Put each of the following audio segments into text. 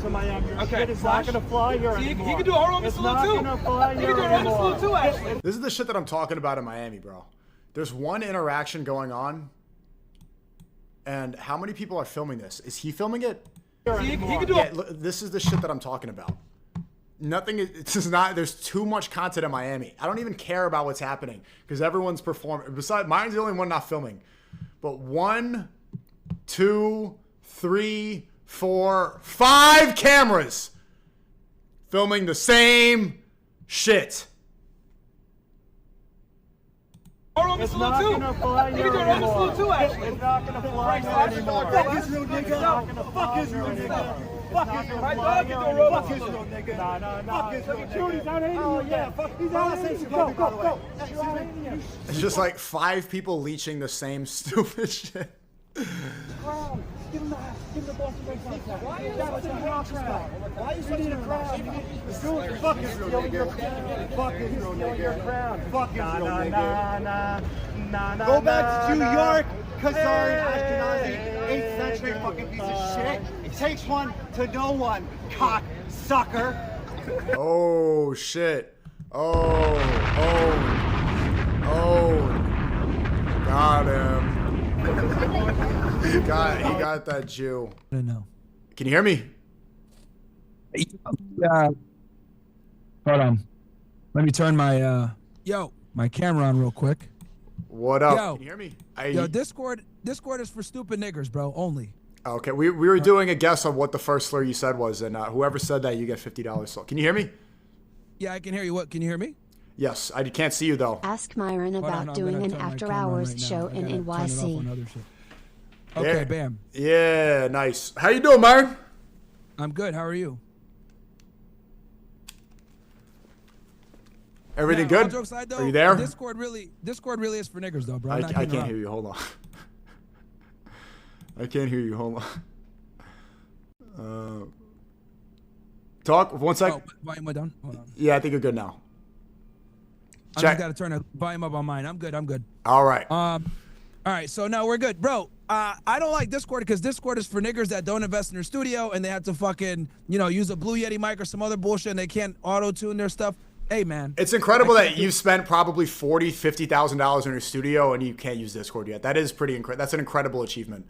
to Miami. Okay, It's not gonna fly here anymore. He can do a horror movie salute too. He can do a horror movie salute too, actually. This is the shit that I'm talking about in Miami, bro. There's one interaction going on, and how many people are filming this? Is he filming it? He can do yeah, this is the shit that I'm talking about. Nothing, it's just not, there's too much content in Miami. I don't even care about what's happening because everyone's performing. Besides, mine's the only one not filming. But 1, 2, 3, 4, 5 cameras filming the same shit. It's not gonna fly here anymore. It's not gonna fly here anymore. Fuck Israel, nigga. Fuck Israel, nigga. Fuck Israel. My dog can do a robot salute. Fuck Israel, nigga. Fuck Israel, nigga. He's out hating you. Yeah, fuck. He's out hating you. Go. It's just like 5 people leeching the same stupid shit. Give him the Boston Red Sox hat. Why are you such a crowd? Fuck Israel, nigga. Fuck Israel, nigga. Fuck Israel, nigga. Go back to New York, Khazari, Ashkenazi, 8th century fucking piece of shit. It takes one to know one, cock sucker. Oh shit. Oh. Got him. He got that Jew. I don't know. Can you hear me? Yeah. Hold on. Let me turn my my camera on real quick. What up? Yo. Can you hear me? Yo, Discord is for stupid niggers, bro. Only. Okay, we were doing a guess on what the first slur you said was, and whoever said that, you get $50. So, can you hear me? Yeah, I can hear you. What? Can you hear me? Yes, I can't see you though. Ask Myron about doing an after-hours show in NYC. Okay, bam. Yeah, nice. How you doing, Myron? I'm good. How are you? Everything good? All jokes aside, though, are you there? Discord really is for niggers, though, bro. I can't hear you. Hold on. I can't hear you. Hold on. Talk. 1 sec. Oh, volume went down. Hold on. Yeah, I think you're good now. I just gotta turn the volume up on mine. I'm good. All right. All right. So now we're good, bro. I don't like Discord because Discord is for niggers that don't invest in their studio and they have to fucking, use a Blue Yeti mic or some other bullshit and they can't auto-tune their stuff. Hey, man. It's incredible that you've spent probably $40,000, $50,000 in your studio and you can't use Discord yet. That is pretty incredible. That's an incredible achievement.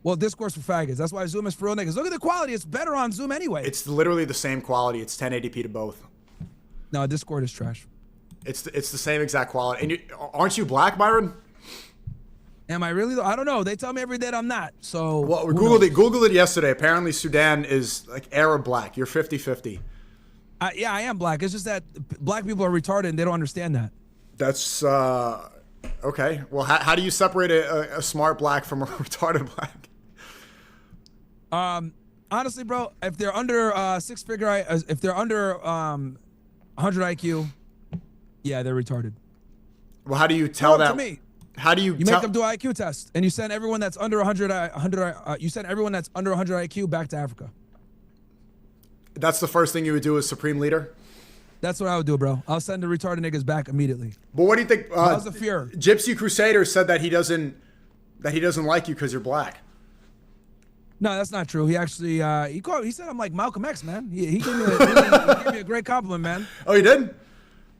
Well, Discord's for faggots. That's why Zoom is for real niggas. Look at the quality. It's better on Zoom anyway. It's literally the same quality. It's 1080p to both. No, Discord is trash. It's the same exact quality. And aren't you black, Myron? Am I really? I don't know. They tell me every day that I'm not. So. Well, we Googled it yesterday. Apparently, Sudan is like Arab black. You're 50-50. Yeah, I am black. It's just that black people are retarded and they don't understand that. That's okay. Well, how do you separate a smart black from a retarded black? Honestly, bro, if they're under if they're under 100 IQ, yeah, they're retarded. Well, how do you tell that? To me. How do you make them do an IQ test and you send everyone that's under 100 you send everyone that's under 100 IQ back to Africa. That's the first thing you would do as Supreme Leader? That's what I would do, bro. I'll send the retarded niggas back immediately. But what do you think? How's the fear? Gypsy Crusader said that he doesn't like you because you're black. No, that's not true. He actually he said I'm like Malcolm X, man. He gave me a great compliment, man. Oh, he did?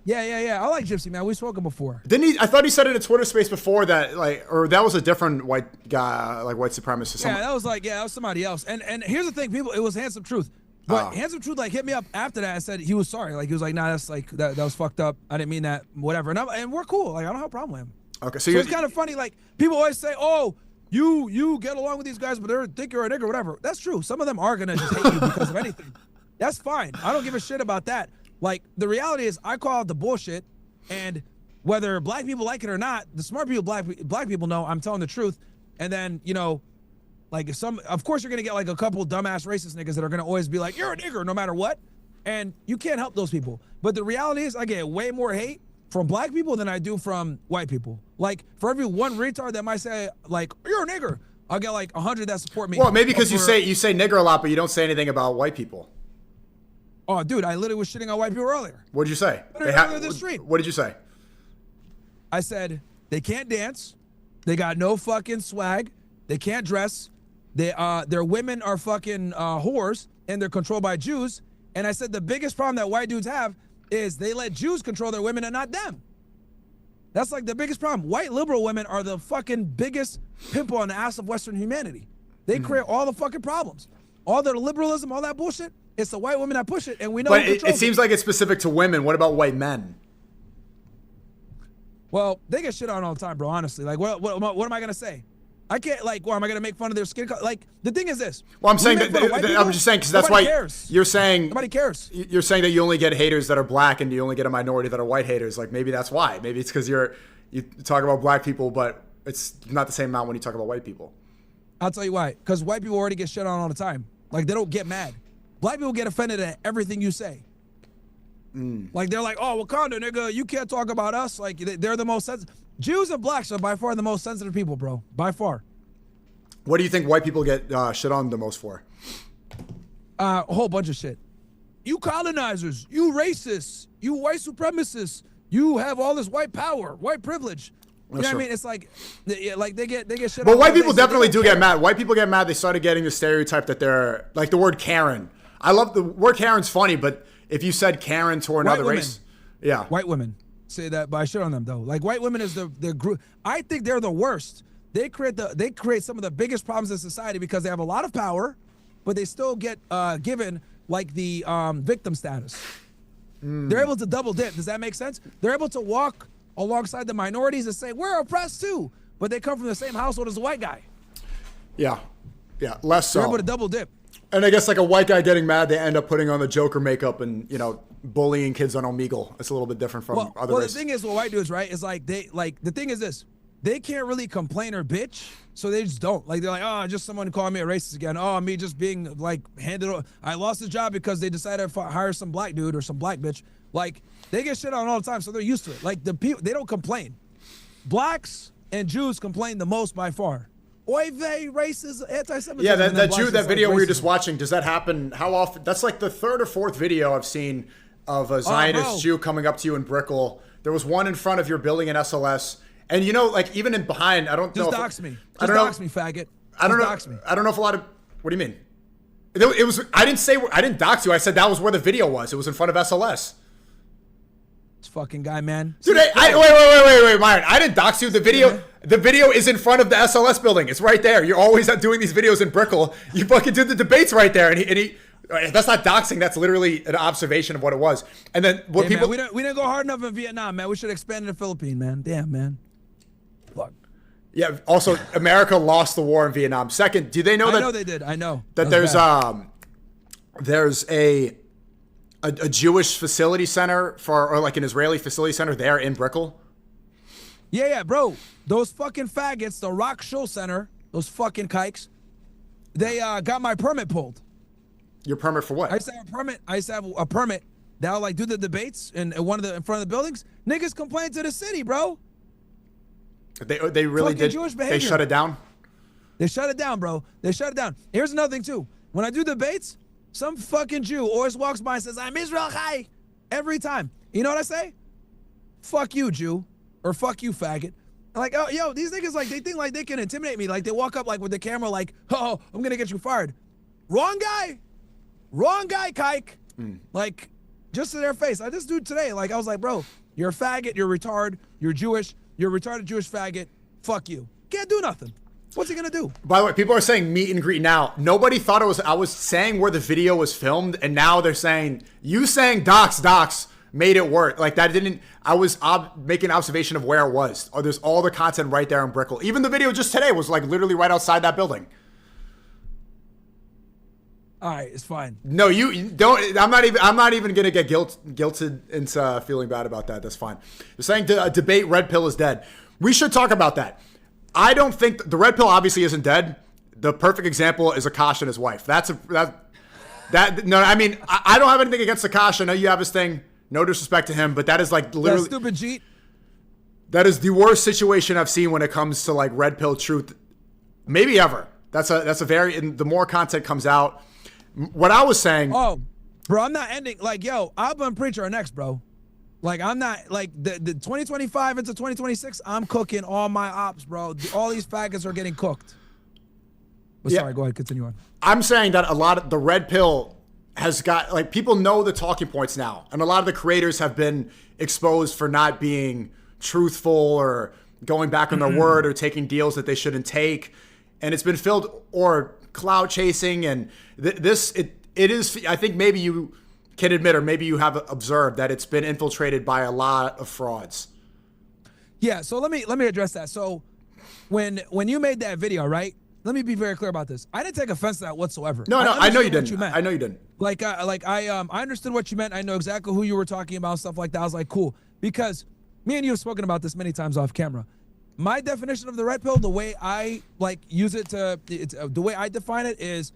Yeah. I like Gypsy, man. We've spoken before. Didn't he? I thought he said in a Twitter space before that, or that was a different white guy, like white supremacist. Yeah, that was somebody else. And here's the thing, people. It was Handsome Truth. But Handsome Truth hit me up after that and said he was sorry. Like he was like, nah, that's like that was fucked up. I didn't mean that. Whatever. And we're cool. Like I don't have a problem with him. Okay, so it's kind of funny. Like people always say, oh, you get along with these guys, but they think you're a nigga, whatever. That's true. Some of them are gonna just hate you because of anything. That's fine. I don't give a shit about that. Like the reality is, I call out the bullshit, and whether black people like it or not, the smart people, black people know I'm telling the truth. And then like of course you're gonna get like a couple dumbass racist niggas that are gonna always be like, you're a nigger no matter what. And you can't help those people. But the reality is I get way more hate from black people than I do from white people. Like for every one retard that might say like, you're a nigger, I'll get like 100 that support me. Well, maybe because you say nigger a lot, but you don't say anything about white people. Oh, dude, I literally was shitting on white people earlier. What did you say? Earlier this stream. What did you say? I said, they can't dance. They got no fucking swag. They can't dress. Their women are fucking whores, and they're controlled by Jews. And I said the biggest problem that white dudes have is they let Jews control their women and not them. That's like the biggest problem. White liberal women are the fucking biggest pimple on the ass of Western humanity. They create all the fucking problems. All the liberalism, all that bullshit, it's the white women that push it, and we know. But it seems like it's specific to women. What about white men? Well, they get shit on all the time, bro, honestly. Like, what am I going to say? I can't, like, what, am I going to make fun of their skin color? Like, the thing is this. Well, I'm saying I'm just saying, because that's why cares. You're saying. Nobody cares. You're saying that you only get haters that are black and you only get a minority that are white haters. Like, maybe that's why. Maybe it's because you talk about black people, but it's not the same amount when you talk about white people. I'll tell you why. Because white people already get shit on all the time. Like, they don't get mad. Black people get offended at everything you say. Like, they're like, oh, Wakanda, nigga, you can't talk about us. Like, they're the most sensitive. Jews and blacks are by far the most sensitive people, bro. By far. What do you think white people get shit on the most for? A whole bunch of shit. You colonizers, you racists, you white supremacists, you have all this white power, white privilege. You know what I mean? It's like they get shit. But white people definitely do get mad. White people get mad. They started getting the stereotype that they're like the word Karen. I love the word Karen's funny, but if you said Karen to another race, yeah, white women say that, but I shit on them though. Like white women is the group. I think they're the worst. They create some of the biggest problems in society because they have a lot of power, but they still get given like the victim status. They're able to double dip. Does that make sense? They're able to walk alongside the minorities and say, we're oppressed too, but they come from the same household as a white guy. Yeah, less so. They're able to double dip. And I guess like a white guy getting mad, they end up putting on the Joker makeup and, bullying kids on Omegle. It's a little bit different from other races. The thing is with white dudes, right, is like the thing is this. They can't really complain or bitch, so they just don't. Like, they're like, oh, just someone calling me a racist again. Oh, me just being, like, handed over. I lost a job because they decided to hire some black dude or some black bitch. Like, they get shit on all the time, so they're used to it. Like, the people, they don't complain. Blacks and Jews complain the most by far. Oy vey, racist, anti-Semitism. Yeah, that video we were just watching, does that happen? How often? That's like the third or fourth video I've seen of a Zionist Jew coming up to you in Brickell. There was one in front of your building in SLS. And like even in behind, I don't know. Just dox me. Just dox me, faggot. I don't know. Dox me. I don't know if a lot of. What do you mean? It was. I didn't dox you. I said that was where the video was. It was in front of SLS. This fucking guy, man. Dude, wait, Myron. I didn't dox you. The video is in front of the SLS building. It's right there. You're always doing these videos in Brickell. You fucking did the debates right there, and he. That's not doxing. That's literally an observation of what it was. And then what people. Man, we didn't go hard enough in Vietnam, man. We should expand in the Philippines, man. Damn, man. Fuck. Yeah. Also, America lost the war in Vietnam. Second, do they know that? I know they did. I know that there's a Jewish facility center or like an Israeli facility center there in Brickell. Yeah, bro. Those fucking faggots, the Rock Show Center, those fucking kikes, they got my permit pulled. Your permit for what? I used to have a permit that would like do the debates in front of the buildings. Niggas complain to the city, bro. They really fucking did. Jewish behavior. They shut it down. They shut it down, bro. They shut it down. Here's another thing too. When I do debates, some fucking Jew always walks by and says, "I'm Israel Chai," every time. You know what I say? Fuck you, Jew, or fuck you, faggot. I'm like, oh, yo, these niggas like they think like they can intimidate me. Like they walk up like with the camera, like, oh, I'm gonna get you fired. Wrong guy, kike. Like, just to their face. I just do it today. Like I was like, bro, you're a faggot. You're a retard. You're Jewish. You're a retarded Jewish faggot. Fuck you. Can't do nothing. What's he gonna do? By the way, people are saying meet and greet now. Nobody thought it was. I was saying where the video was filmed, and now they're saying you saying docs made it work. Like that didn't. I was making an observation of where it was. Oh, there's all the content right there in Brickell. Even the video just today was like literally right outside that building. All right, it's fine. No, you don't. I'm not even gonna get guilted into feeling bad about that. That's fine. You're saying debate Red Pill is dead. We should talk about that. I don't think the Red Pill obviously isn't dead. The perfect example is Akash and his wife. No. I mean, I don't have anything against Akash. I know you have his thing. No disrespect to him, but that is like literally that stupid Jeet. That is the worst situation I've seen when it comes to like Red Pill truth, maybe ever. That's a very. And the more content comes out. What I was saying. Oh, bro, I'm not ending. Like, yo, Alba and Preacher are next, bro. Like, I'm not, like, the 2025 into 2026, I'm cooking all my ops, bro. All these faggots are getting cooked. But Yeah. sorry, go ahead, continue on. I'm saying that a lot of the red pill has got, like, people know the talking points now. And a lot of the creators have been exposed for not being truthful or going back on their word or taking deals that they shouldn't take. And it's been filled, or cloud chasing. And it is, I think maybe you can admit, or maybe you have observed, that it's been infiltrated by a lot of frauds. Yeah, so let me address that. So when you made that video, right? Let me be very clear about this. I didn't take offense to that whatsoever. No, I know you didn't. You I know you didn't. I understood what you meant. I know exactly who you were talking about, stuff like that. I was like, cool, because me and you have spoken about this many times off camera. My definition of the red pill, the way I use it the way I define it is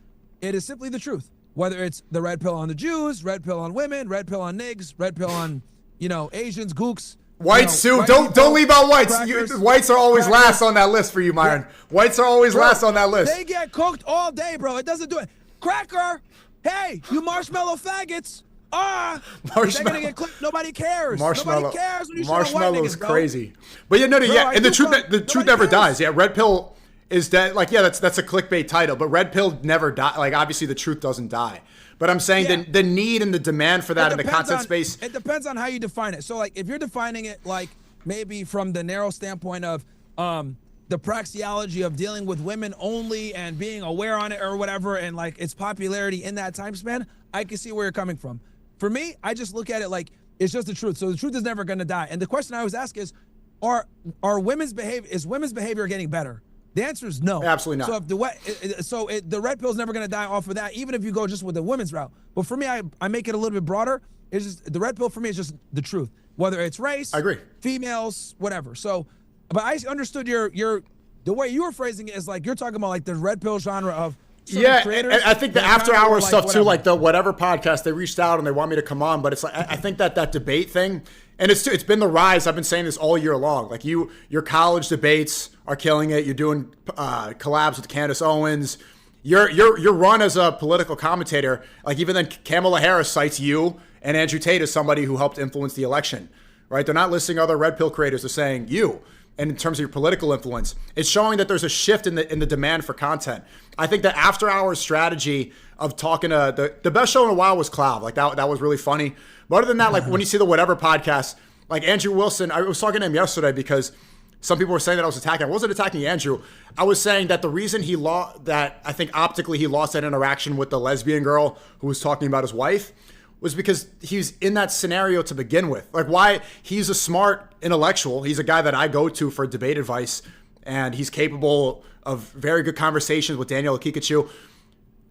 simply the truth. Whether it's the red pill on the Jews, red pill on women, red pill on niggas, red pill on Asians, gooks. Whites too. Don't leave out whites. Whites are always last on that list for you, Myron. Yeah. Whites are always last on that list. They get cooked all day, bro. It doesn't do it. Cracker, hey, you marshmallow faggots. They're gonna get clipped. Nobody cares. Nobody cares when you Marshmallow's crazy. But and the truth never dies. Yeah, red pill is that, that's a clickbait title, but red pill never die. Like, obviously the truth doesn't die. But I'm saying the need and the demand for that in the content space. It depends on how you define it. So, like, if you're defining it, like, maybe from the narrow standpoint of the praxeology of dealing with women only and being aware on it or whatever, and, like, its popularity in that time span, I can see where you're coming from. For me, I just look at it like it's just the truth. So the truth is never going to die. And the question I always ask is women's behavior getting better? The answer is no. Absolutely not. So the red pill is never going to die off of that, even if you go just with the women's route. But for me, I make it a little bit broader. It's just the red pill for me is just the truth, whether it's race, I agree, females, whatever. So, but I understood the way you were phrasing it is like you're talking about like the red pill genre of and I think the after hours stuff too, like the whatever podcast, they reached out and they want me to come on, but it's like I think that debate thing. And it's been the rise. I've been saying this all year long. Like your college debates are killing it. You're doing collabs with Candace Owens. Your run as a political commentator. Like even then, Kamala Harris cites you and Andrew Tate as somebody who helped influence the election. Right? They're not listing other red pill creators. They're saying you. And in terms of your political influence, it's showing that there's a shift in the demand for content. I think the after hours strategy of talking to the best show in a while was Cloud. Like that was really funny. But other than that, like when you see the whatever podcast, like Andrew Wilson, I was talking to him yesterday because some people were saying that I was attacking. I wasn't attacking Andrew. I was saying that the reason I think optically he lost that interaction with the lesbian girl who was talking about his wife was because he's in that scenario to begin with. Like why he's a smart intellectual. He's a guy that I go to for debate advice, and he's capable of very good conversations with Danielle Kikachu.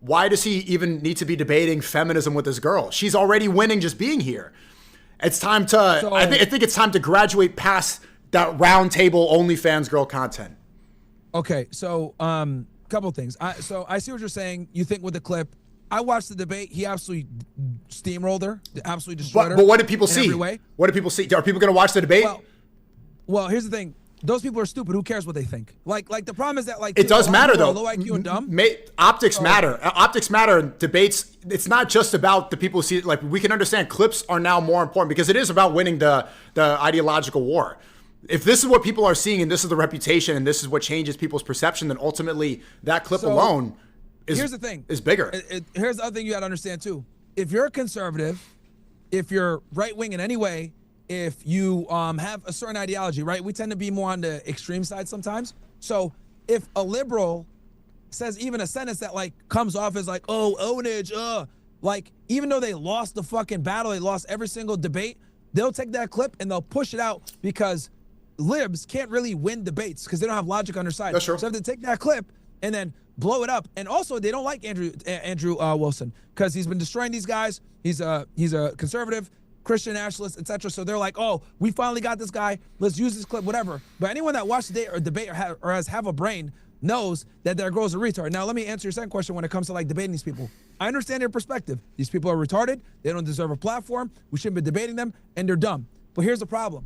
Why does he even need to be debating feminism with this girl? She's already winning just being here. It's time to, I think it's time to graduate past that round table OnlyFans girl content. Okay, so couple things. I see what you're saying. You think with the clip, I watched the debate. He absolutely steamrolled her, absolutely destroyed her. But what did people see? What did people see? Are people going to watch the debate? Well, here's the thing. Those people are stupid. Who cares what they think? Like the problem is that it does matter though. Low IQ and dumb. Optics matter. Optics matter. Debates. It's not just about the people who see. Like we can understand clips are now more important because it is about winning the ideological war. If this is what people are seeing and this is the reputation and this is what changes people's perception, then ultimately that clip alone here's the thing. Is bigger. Here's the other thing you got to understand too. If you're a conservative, if you're right wing in any way, if you have a certain ideology, right? We tend to be more on the extreme side sometimes. So if a liberal says even a sentence that like comes off as like, oh, ownage, like even though they lost the fucking battle, they lost every single debate, they'll take that clip and they'll push it out because libs can't really win debates because they don't have logic on their side. That's true. So if they take that clip and then blow it up, and also they don't like Andrew Wilson because he's been destroying these guys. He's a conservative, Christian nationalist, etc. So they're like, oh, we finally got this guy. Let's use this clip, whatever. But anyone that watched the debate or has a brain knows that their girl's a retard. Now let me answer your second question when it comes to like debating these people. I understand their perspective. These people are retarded. They don't deserve a platform. We shouldn't be debating them, and they're dumb. But here's the problem.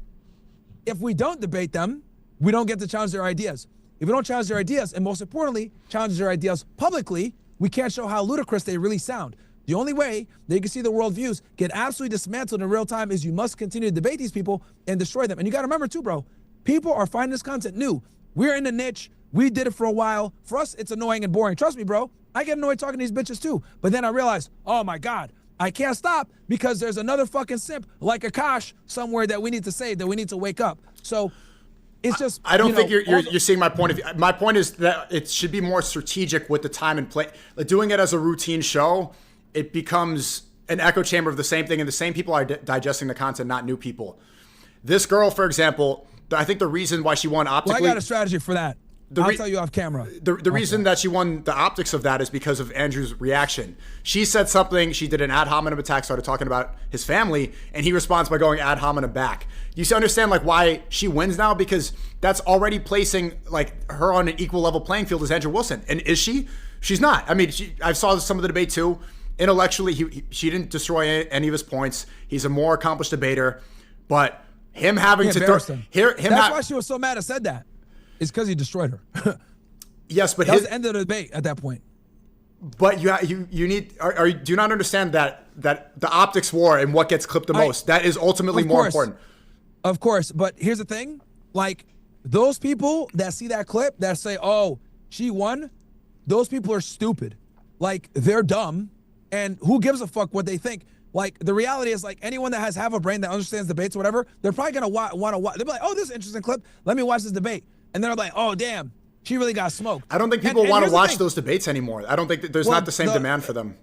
If we don't debate them, we don't get to challenge their ideas. If we don't challenge their ideas, and most importantly, challenge their ideas publicly, we can't show how ludicrous they really sound. The only way that you can see the worldviews get absolutely dismantled in real time is you must continue to debate these people and destroy them. And you got to remember too, bro, people are finding this content new. We're in the niche We did it for a while. For us, it's annoying and boring. Trust me, bro. I get annoyed talking to these bitches too. But then I realized, oh my God, I can't stop because there's another fucking simp like Akash somewhere that we need to save, that we need to wake up. So it's just. I don't think you're seeing my point of view. My point is that it should be more strategic with the time and play. Like doing it as a routine show, it becomes an echo chamber of the same thing, and the same people are digesting the content, not new people. This girl, for example, I think the reason why she won optically. Well, I got a strategy for that. I'll tell you off camera. The reason that she won the optics of that is because of Andrew's reaction. She said something, she did an ad hominem attack, started talking about his family, and he responds by going ad hominem back. You understand like why she wins now? Because that's already placing like her on an equal level playing field as Andrew Wilson. And is she? She's not. I mean, I saw some of the debate too. Intellectually, she didn't destroy any of his points. He's a more accomplished debater, but him having to throw that's why she was so mad I said that. It's because he destroyed her. Yes, but that was the end of the debate at that point. But you need do you not understand that the optics war and what gets clipped the most, that is ultimately more important. Of course, but here's the thing, like those people that see that clip that say, "Oh, she won," those people are stupid. Like they're dumb, and who gives a fuck what they think? Like the reality is, like anyone that has half a brain that understands debates or whatever, they're probably gonna want to watch. They'll be like, "Oh, this is an interesting clip. Let me watch this debate." And they're like, "Oh, damn, she really got smoked." I don't think people want to watch those debates anymore. I don't think that there's not the same demand for them.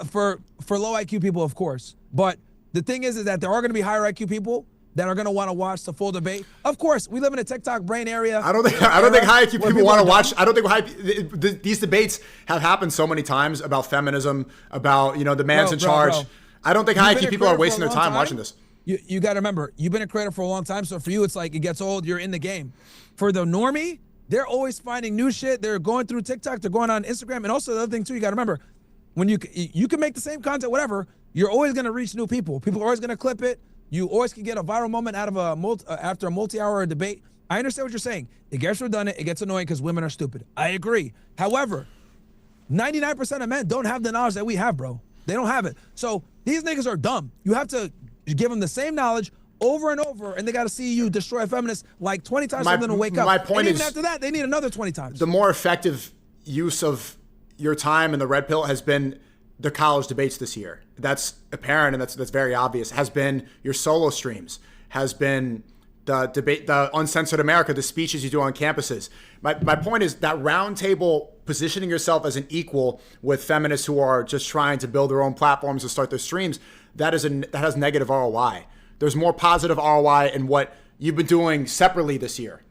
For low IQ people, of course. But the thing is that there are going to be higher IQ people that are going to want to watch the full debate. Of course, we live in a TikTok brain area. I don't think high IQ people want to watch. I don't think these debates have happened so many times about feminism, about the man's in charge. Bro. I don't think high IQ people are wasting their time watching this. You got to remember, you've been a creator for a long time, so for you, it's like it gets old, you're in the game. For the normie, they're always finding new shit. They're going through TikTok, they're going on Instagram, and also the other thing too, you got to remember, when you can make the same content, whatever, you're always going to reach new people. People are always going to clip it. You always can get a viral moment out of after a multi-hour debate. I understand what you're saying. It gets redundant. It gets annoying because women are stupid. I agree. However, 99% of men don't have the knowledge that we have, bro. They don't have it. So these niggas are dumb. You have to give them the same knowledge over and over, and they got to see you destroy feminists like 20 times for them to wake up. My point and even after that, they need another 20 times. The more effective use of your time in the red pill has been the college debates this year. That's apparent, and that's very obvious. Has been your solo streams. Has been the debate, the Uncensored America, the speeches you do on campuses. My point is that roundtable positioning yourself as an equal with feminists who are just trying to build their own platforms and start their streams. That has negative ROI. There's more positive ROI in what you've been doing separately this year.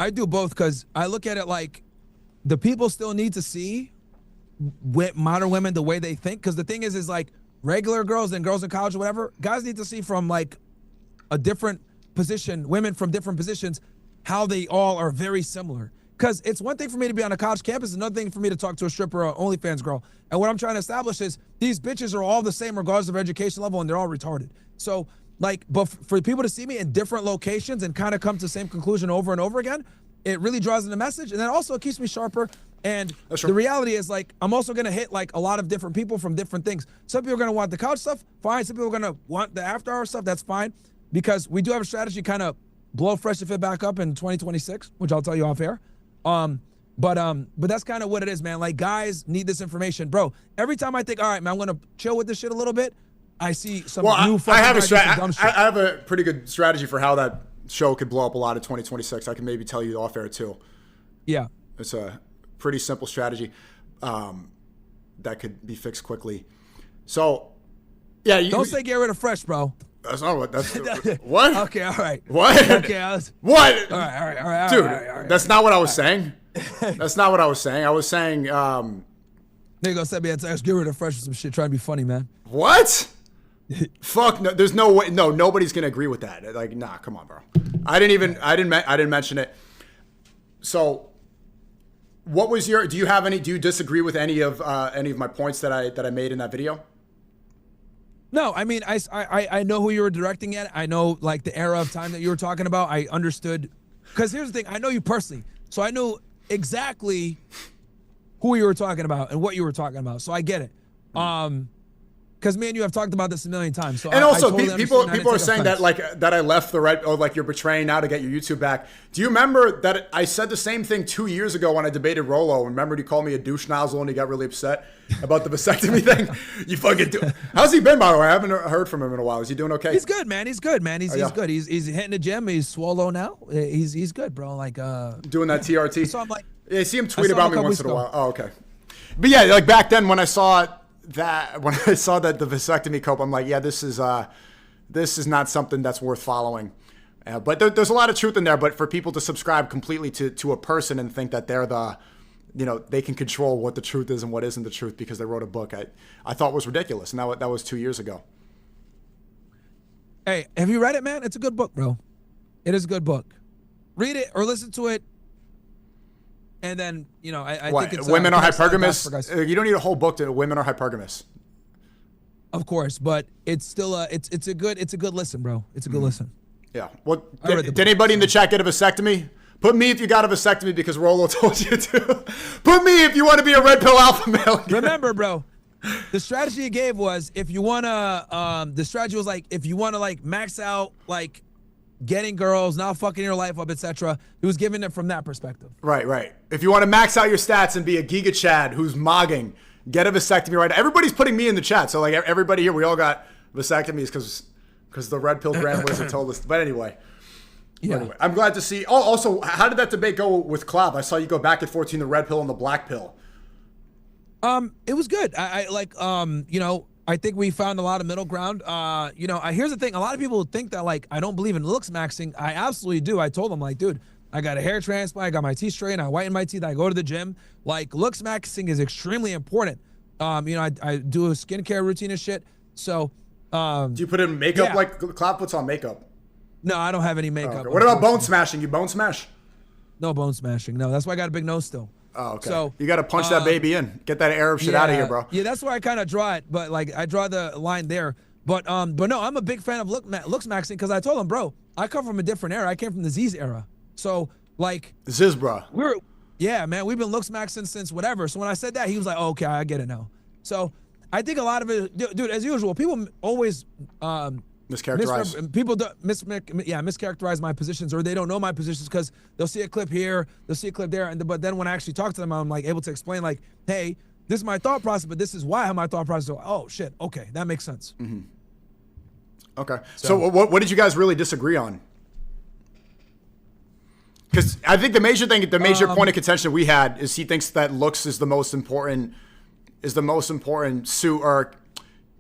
I do both because I look at it like the people still need to see modern women the way they think. Because the thing is like regular girls and girls in college or whatever, guys need to see from like a different position, women from different positions, how they all are very similar. Because it's one thing for me to be on a college campus, another thing for me to talk to a stripper or OnlyFans girl. And what I'm trying to establish is these bitches are all the same regardless of education level, and they're all retarded. So like, but for people to see me in different locations and kind of come to the same conclusion over and over again, it really draws in the message. And then also it keeps me sharper. And the reality is like, I'm also going to hit like a lot of different people from different things. Some people are going to want the couch stuff, fine. Some people are going to want the after hour stuff, that's fine. Because we do have a strategy kind of blow Fresh to Fit back up in 2026, which I'll tell you off air. But that's kind of what it is, man. Like guys need this information, bro. Every time I think, all right, man, I'm gonna chill with this shit a little bit, I see some new fucking I have a pretty good strategy for how that show could blow up a lot in 2026. I can maybe tell you off air too. Yeah, it's a pretty simple strategy that could be fixed quickly. So, yeah, don't say get rid of Fresh, bro. That's not what. That's what? Okay, all right. What? Okay, what? All right. Dude, all right. That's not what I was saying. That's not what I was saying. I was saying. Nigga gonna send me a text. Get rid of Fresh or some shit. Trying to be funny, man. What? Fuck no. There's no way. No, nobody's gonna agree with that. Like, nah, come on, bro. I didn't mention it. So, what was your? Do you disagree with any of my points that I made in that video? No, I mean, I know who you were directing at. I know, like, the era of time that you were talking about. I understood. Because here's the thing. I know you personally. So I knew exactly who you were talking about and what you were talking about. So I get it. Because because me and you have talked about this a million times. So and also, totally people are saying that that I left the Red, or like you're betraying now to get your YouTube back. Do you remember that I said the same thing 2 years ago when I debated Rolo? Remember, you called me a douche nozzle and he got really upset about the vasectomy thing. You fucking do. How's he been, by the way? I haven't heard from him in a while. Is he doing okay? He's good, man. He's good, man. He's good. He's hitting the gym. He's swallow now. He's good, bro. Like doing that TRT. So I'm like, yeah, I see him tweet about me once in a while. Oh, okay. But yeah, like back then when I saw that the vasectomy cope, I'm like, yeah, this is not something that's worth following. But there's a lot of truth in there. But for people to subscribe completely to a person and think that they're they can control what the truth is and what isn't the truth because they wrote a book, I thought was ridiculous. And that was 2 years ago. Hey, have you read it, man? It's a good book, bro. It is a good book. Read it or listen to it. And then, I think it's... Women are hypergamous? You don't need a whole book to women are hypergamous. Of course, but it's still it's a good listen, bro. It's a good listen. Yeah. Well, did anybody in the chat get a vasectomy? Put me if you got a vasectomy because Rolo told you to. Put me if you want to be a red pill alpha male. Again. Remember, bro, the strategy he gave was if you want to, the strategy was like, if you want to like max out, like getting girls, not fucking your life up, etc. He was giving it from that perspective. Right. If you want to max out your stats and be a Giga Chad who's mogging, get a vasectomy right now. Everybody's putting me in the chat. So like everybody here, we all got vasectomies because the Red Pill Grand Wizard told us. But anyway. Yeah. Anyway, I'm glad to see. Oh, also, how did that debate go with Clav? I saw you go back and forth between the red pill and the black pill. It was good. I think we found a lot of middle ground. Here's the thing. A lot of people think that like I don't believe in looks maxing. I absolutely do. I told them like, dude, I got a hair transplant. I got my teeth straightened. I whiten my teeth. I go to the gym. Like looks maxing is extremely important. I do a skincare routine and shit. So, do you put in makeup like Clav puts on makeup? No, I don't have any makeup. Okay. What about bone smashing? You bone smash? No bone smashing. No, that's why I got a big nose still. Oh, okay. So you got to punch that baby in. Get that Arab shit out of here, bro. Yeah, that's where I kind of draw it. But like I draw the line there. But no, I'm a big fan of looks maxing because I told him, bro, I come from a different era. I came from the Z's era. So like Ziz, bro. Man, we've been looks maxing since whatever. So when I said that, he was like, oh, okay, I get it now. So I think a lot of it, dude, as usual, people always mischaracterize. People mischaracterize my positions, or they don't know my positions because they'll see a clip here, they'll see a clip there, but then when I actually talk to them, I'm like able to explain like, hey, this is my thought process, but this is why I have my thought process. So, oh shit, okay, that makes sense. Mm-hmm. Okay, so what did you guys really disagree on? Because I think the major point of contention we had is he thinks that looks is the most important suit or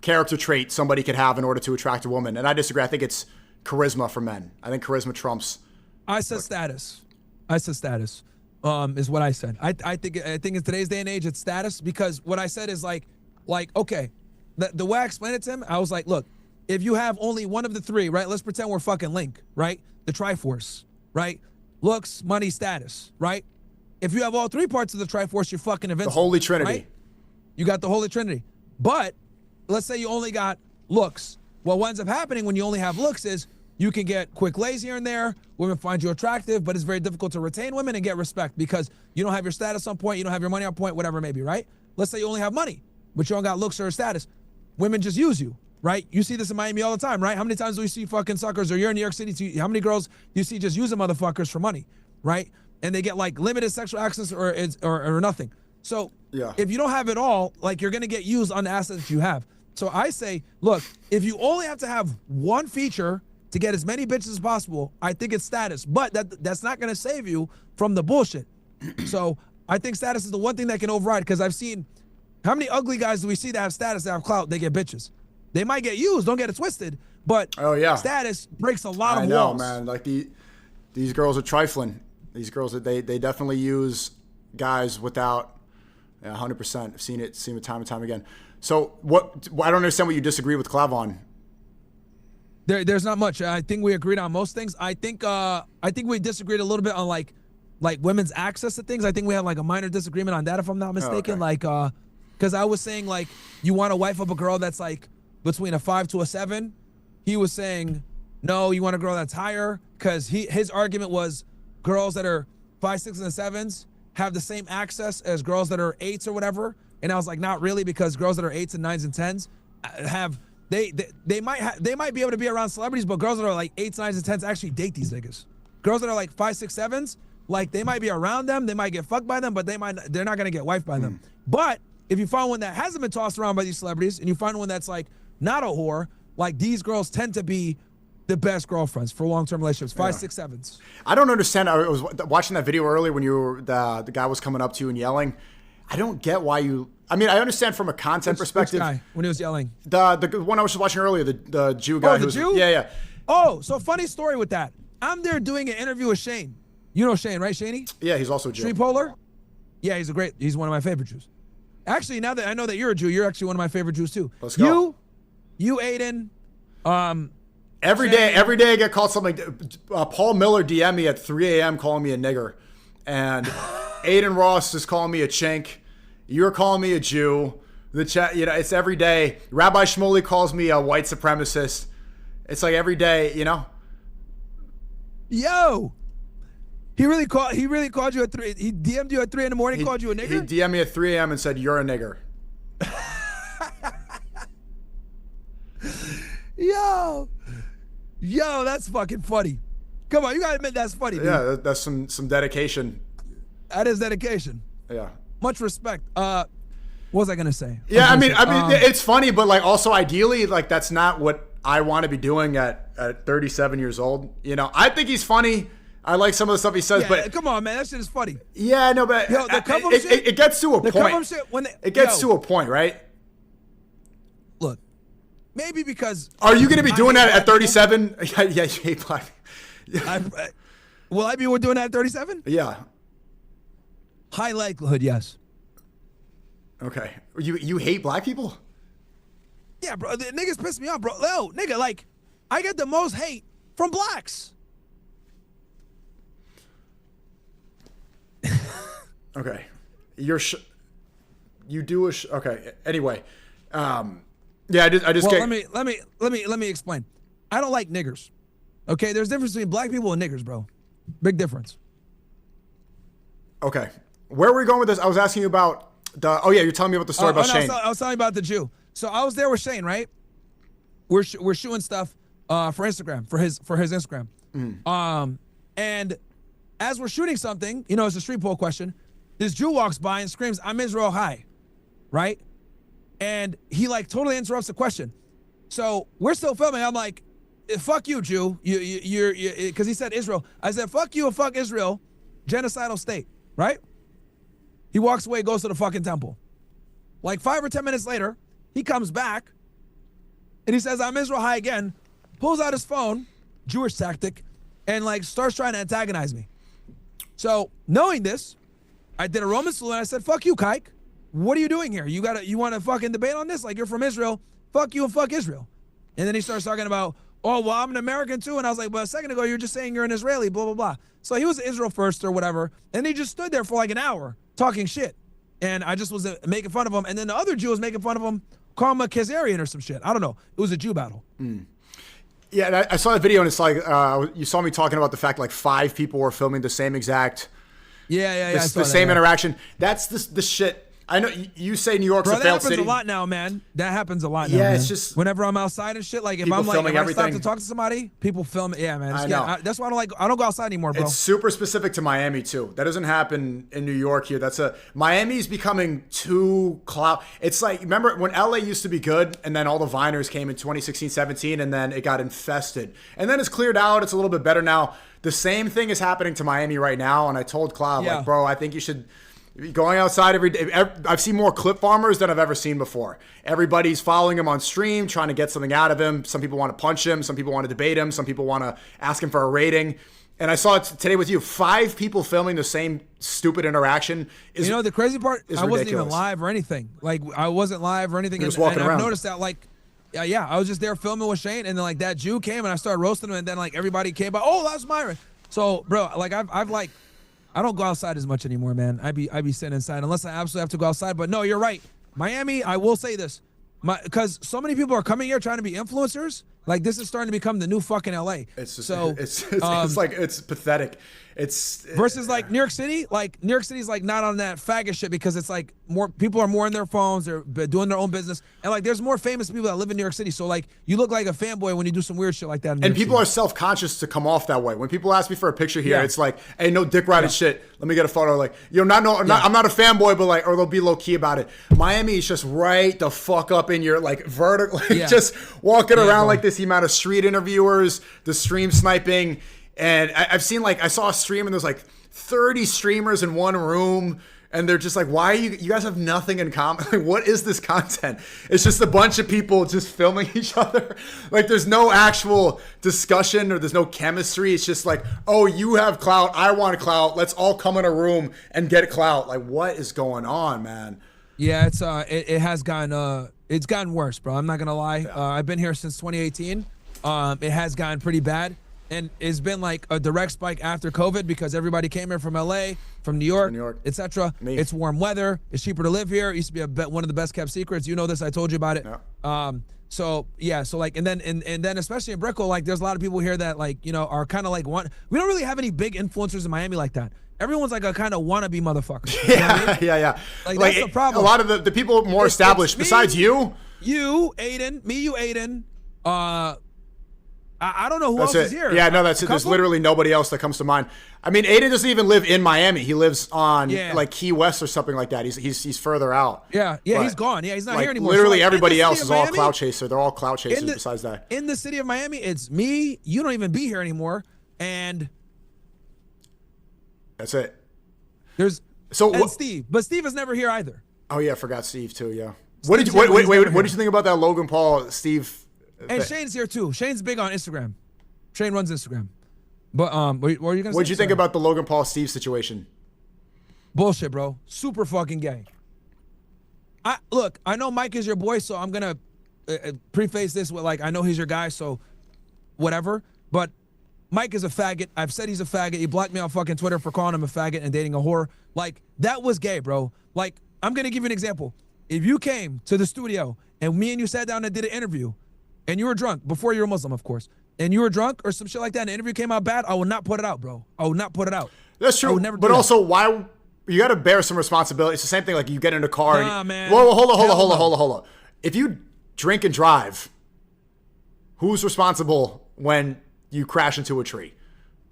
character trait somebody could have in order to attract a woman. And I disagree. I think it's charisma for men. I think charisma trumps. I said status. Is what I said. I think in today's day and age it's status because what I said is like okay, the way I explained it to him, I was like, look, if you have only one of the three, right? Let's pretend we're fucking Link, right? The Triforce, right? Looks, money, status, right? If you have all three parts of the Triforce, you're fucking invincible. The Holy Trinity. Right? You got the Holy Trinity. But let's say you only got looks. Well, what ends up happening when you only have looks is you can get quick lays here and there. Women find you attractive, but it's very difficult to retain women and get respect because you don't have your status on point, you don't have your money on point, whatever it may be, right? Let's say you only have money, but you don't got looks or status. Women just use you, right? You see this in Miami all the time, right? How many times do we see fucking suckers, or you're in New York City, how many girls do you see just using motherfuckers for money, right? And they get like limited sexual access or nothing. So if you don't have it all, like you're gonna get used on the assets that you have. So I say, look, if you only have to have one feature to get as many bitches as possible, I think it's status. But that's not gonna save you from the bullshit. So I think status is the one thing that can override, because I've seen, how many ugly guys do we see that have status, that have clout, they get bitches? They might get used, don't get it twisted, but status breaks a lot of walls. I know, man. Like these girls are trifling. These girls, they definitely use guys without 100%. I've seen it time and time again. So I don't understand what you disagree with Clav on. There's not much. I think we agreed on most things. I think we disagreed a little bit on like women's access to things. I think we had like a minor disagreement on that, if I'm not mistaken. Oh, okay. Like, because I was saying like you want to wife up a girl that's like between a 5 to a 7. He was saying no, you want a girl that's higher, because his argument was girls that are 5, 6, and 7s have the same access as girls that are 8s or whatever. And I was like, not really, because girls that are 8s and 9s and 10s have they might be able to be around celebrities, but girls that are like 8s, 9s, and 10s actually date these niggas. Girls that are like 5, 6, 7s, like they might be around them, they might get fucked by them, but they're not gonna get wifed by them. But if you find one that hasn't been tossed around by these celebrities, and you find one that's like not a whore, like these girls tend to be the best girlfriends for long-term relationships. 5, 6, 7s. I don't understand. I was watching that video earlier when you were the guy was coming up to you and yelling. I don't get why you. I mean, I understand from a content perspective. Which guy, when he was yelling? The one I was just watching earlier, the Jew guy. Oh, the Jew? Yeah. Oh, so funny story with that. I'm there doing an interview with Shane. You know Shane, right, Shaney? Yeah, he's also a Jew. Street Polar? Yeah, he's one of my favorite Jews. Actually, now that I know that you're a Jew, you're actually one of my favorite Jews too. Let's go. You, Aiden, Every day I get called something. Paul Miller DM me at 3 a.m. calling me a nigger. And Aiden Ross is calling me a chink. You're calling me a Jew. The chat, it's every day. Rabbi Shmuley calls me a white supremacist. It's like every day, Yo, he really called you at 3. He DM'd you at 3 in the morning, called you a nigger? He DM'd me at 3 a.m. and said, "You're a nigger." Yo, that's fucking funny. Come on, you gotta admit that's funny, dude. Yeah, that's some dedication. That is dedication. Yeah. Much respect. What was I gonna say? Yeah, I mean, it's funny, but like also ideally, like that's not what I want to be doing at 37 years old. I think he's funny. I like some of the stuff he says, but come on, man, that shit is funny. Yeah, no, but yo, the come shit, it gets to a point. It gets to a point, right? Look, maybe because are you going to be doing that at 37? Yeah, you hate black. Will I be doing that at 37? Yeah. High likelihood, yes. Okay. You hate black people? Yeah, bro. The niggas piss me off, bro. Yo, nigga, like, I get the most hate from blacks. Okay. You do okay. Anyway. Yeah, I just get. Let me explain. I don't like niggers. Okay, there's a difference between black people and niggers, bro. Big difference. Okay. Where were we going with this? I was asking you about you're telling me about the story about Shane. I was telling you about the Jew. So I was there with Shane, right? We're shooting stuff for Instagram, for his Instagram. And as we're shooting something, it's a street poll question, this Jew walks by and screams, "I'm Israel high," right? And he like totally interrupts the question. So we're still filming. I'm like, "Fuck you, Jew." You're because he said Israel. I said, "Fuck you and fuck Israel, genocidal state," right? He walks away, goes to the fucking temple. Like 5 or 10 minutes later, he comes back and he says, "I'm Israel high" again, pulls out his phone, Jewish tactic, and like starts trying to antagonize me. So knowing this, I did a Roman salute and I said, "Fuck you, Kike. What are you doing here? You want to fucking debate on this? Like, you're from Israel. Fuck you and fuck Israel." And then he starts talking about, "Oh, well, I'm an American too." And I was like, "Well, a second ago, you were just saying you're an Israeli, blah, blah, blah." So he was Israel first or whatever. And he just stood there for like an hour talking shit. And I just was making fun of him. And then the other Jew was making fun of him, calling him a Khazarian or some shit. I don't know. It was a Jew battle. Yeah, and I saw that video and it's like, you saw me talking about the fact like 5 people were filming the same exact the same interaction. That's the shit. I know you say New York's a failed city. That happens a lot now, man. That happens a lot now. Yeah, man. it's just whenever I'm outside and shit. Like if I'm like, if I stop to talk to somebody, people film it. Yeah, man. I know. That's why I don't go outside anymore, bro. It's super specific to Miami too. That doesn't happen in New York here. Miami's becoming too cloud. It's like, remember when LA used to be good and then all the Viners came in 2016, 17 and then it got infested. And then it's cleared out. It's a little bit better now. The same thing is happening to Miami right now. And I told Cloud, like, bro, I think you should going outside every day. I've seen more clip farmers than I've ever seen before. Everybody's following him on stream, trying to get something out of him. Some people want to punch him. Some people want to debate him. Some people want to ask him for a rating. And I saw it today with you. 5 people filming the same stupid interaction. The crazy part? I wasn't even ridiculous. Live or anything. Like, I wasn't live or anything. Just walking around. I've noticed that, like, yeah, I was just there filming with Shane, and then, like, that Jew came, and I started roasting him, and then, like, everybody came by. "Oh, that's Myron." So, bro, like, I've like, I don't go outside as much anymore, man. I be sitting inside unless I absolutely have to go outside. But no, you're right. Miami, I will say this, because so many people are coming here trying to be influencers. Like, this is starting to become the new fucking LA. It's just, it's like, it's pathetic. It's versus like New York City. Like New York City's like not on that faggot shit because it's like more people are more in their phones. They're doing their own business, and like there's more famous people that live in New York City. So like you look like a fanboy when you do some weird shit like that. And people are self-conscious to come off that way. When people ask me for a picture here, it's like, hey, no dick riding shit. Let me get a photo. Like, I'm not a fanboy, but like, or they'll be low key about it. Miami is just right the fuck up in your like vertical, just walking around like this. The amount of street interviewers, the stream sniping. And I've seen I saw a stream and there's like 30 streamers in one room. And they're just like, why are you guys have nothing in common? Like, what is this content? It's just a bunch of people just filming each other. Like, there's no actual discussion or there's no chemistry. It's just like, oh, you have clout. I want clout. Let's all come in a room and get clout. Like, what is going on, man? Yeah, it has gotten it's gotten worse, bro. I'm not gonna lie. I've been here since 2018. It has gotten pretty bad. And it's been like a direct spike after COVID because everybody came here from LA, from New York, etc. It's warm weather. It's cheaper to live here. It used to be one of the best kept secrets. You know this. I told you about it. Yeah. So like, and then especially in Brickell, like there's a lot of people here that like, are kind of like we don't really have any big influencers in Miami like that. Everyone's like a kind of wannabe motherfucker. Yeah, you know what I mean? Yeah. Like that's the problem. A lot of the people more established besides you. You, Aiden, Aiden, I don't know who else is here. Yeah, no, that's it. There's literally nobody else that comes to mind. I mean, Aiden doesn't even live in Miami. He lives on like Key West or something like that. He's further out. Yeah, he's gone. Yeah, he's not here anymore. Literally everybody else is all clout chaser. They're all clout chasers besides that. In the city of Miami, it's me. You don't even be here anymore, and that's it. And Steve, but Steve is never here either. Oh yeah, I forgot Steve too. Yeah. What did you think about that Logan Paul Steve? And Shane's here too. Shane's big on Instagram. Shane runs Instagram. But what were you gonna say? What'd you think about the Logan Paul Steve situation? Bullshit, bro. Super fucking gay. Look, I know Mike is your boy, so I'm gonna preface this with like I know he's your guy, so whatever. But Mike is a faggot. I've said he's a faggot. He blocked me on fucking Twitter for calling him a faggot and dating a whore. Like that was gay, bro. Like I'm gonna give you an example. If you came to the studio and me and you sat down and did an interview, and you were drunk, before you were Muslim, of course, and you were drunk or some shit like that, and the interview came out bad, I will not put it out, bro. I will not put it out. That's true. But also, why you got to bear some responsibility. It's the same thing like you get in a car. Man. Whoa, hold on. If you drink and drive, who's responsible when you crash into a tree?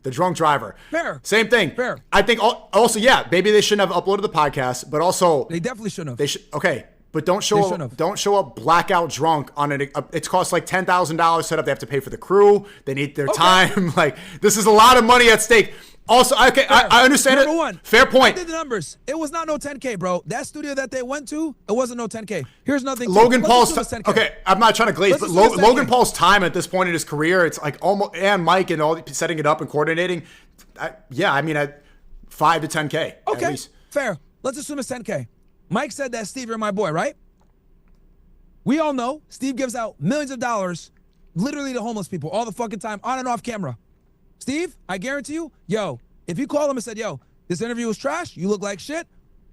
The drunk driver. Fair. Same thing. Fair. I think also, yeah, maybe they shouldn't have uploaded the podcast, but also they definitely shouldn't have. They should. Okay. But don't show up blackout drunk on it. It's cost like $10,000 set up. They have to pay for the crew. They need their time. Like this is a lot of money at stake. Also, okay, I understand Number it. One, fair point. I did the numbers. It was not no 10K, bro. That studio that they went to, it wasn't no 10K. Here's nothing. Logan Paul's okay. I'm not trying to glaze, but Logan Paul's time at this point in his career, it's like almost and Mike and all setting it up and coordinating. I mean, at 5 to 10K. Okay, at least. Fair. Let's assume it's 10K. Mike said that Steve, you're my boy, right? We all know Steve gives out millions of dollars literally to homeless people all the fucking time, on and off camera. Steve, I guarantee you, if you call him and said, this interview was trash, you look like shit,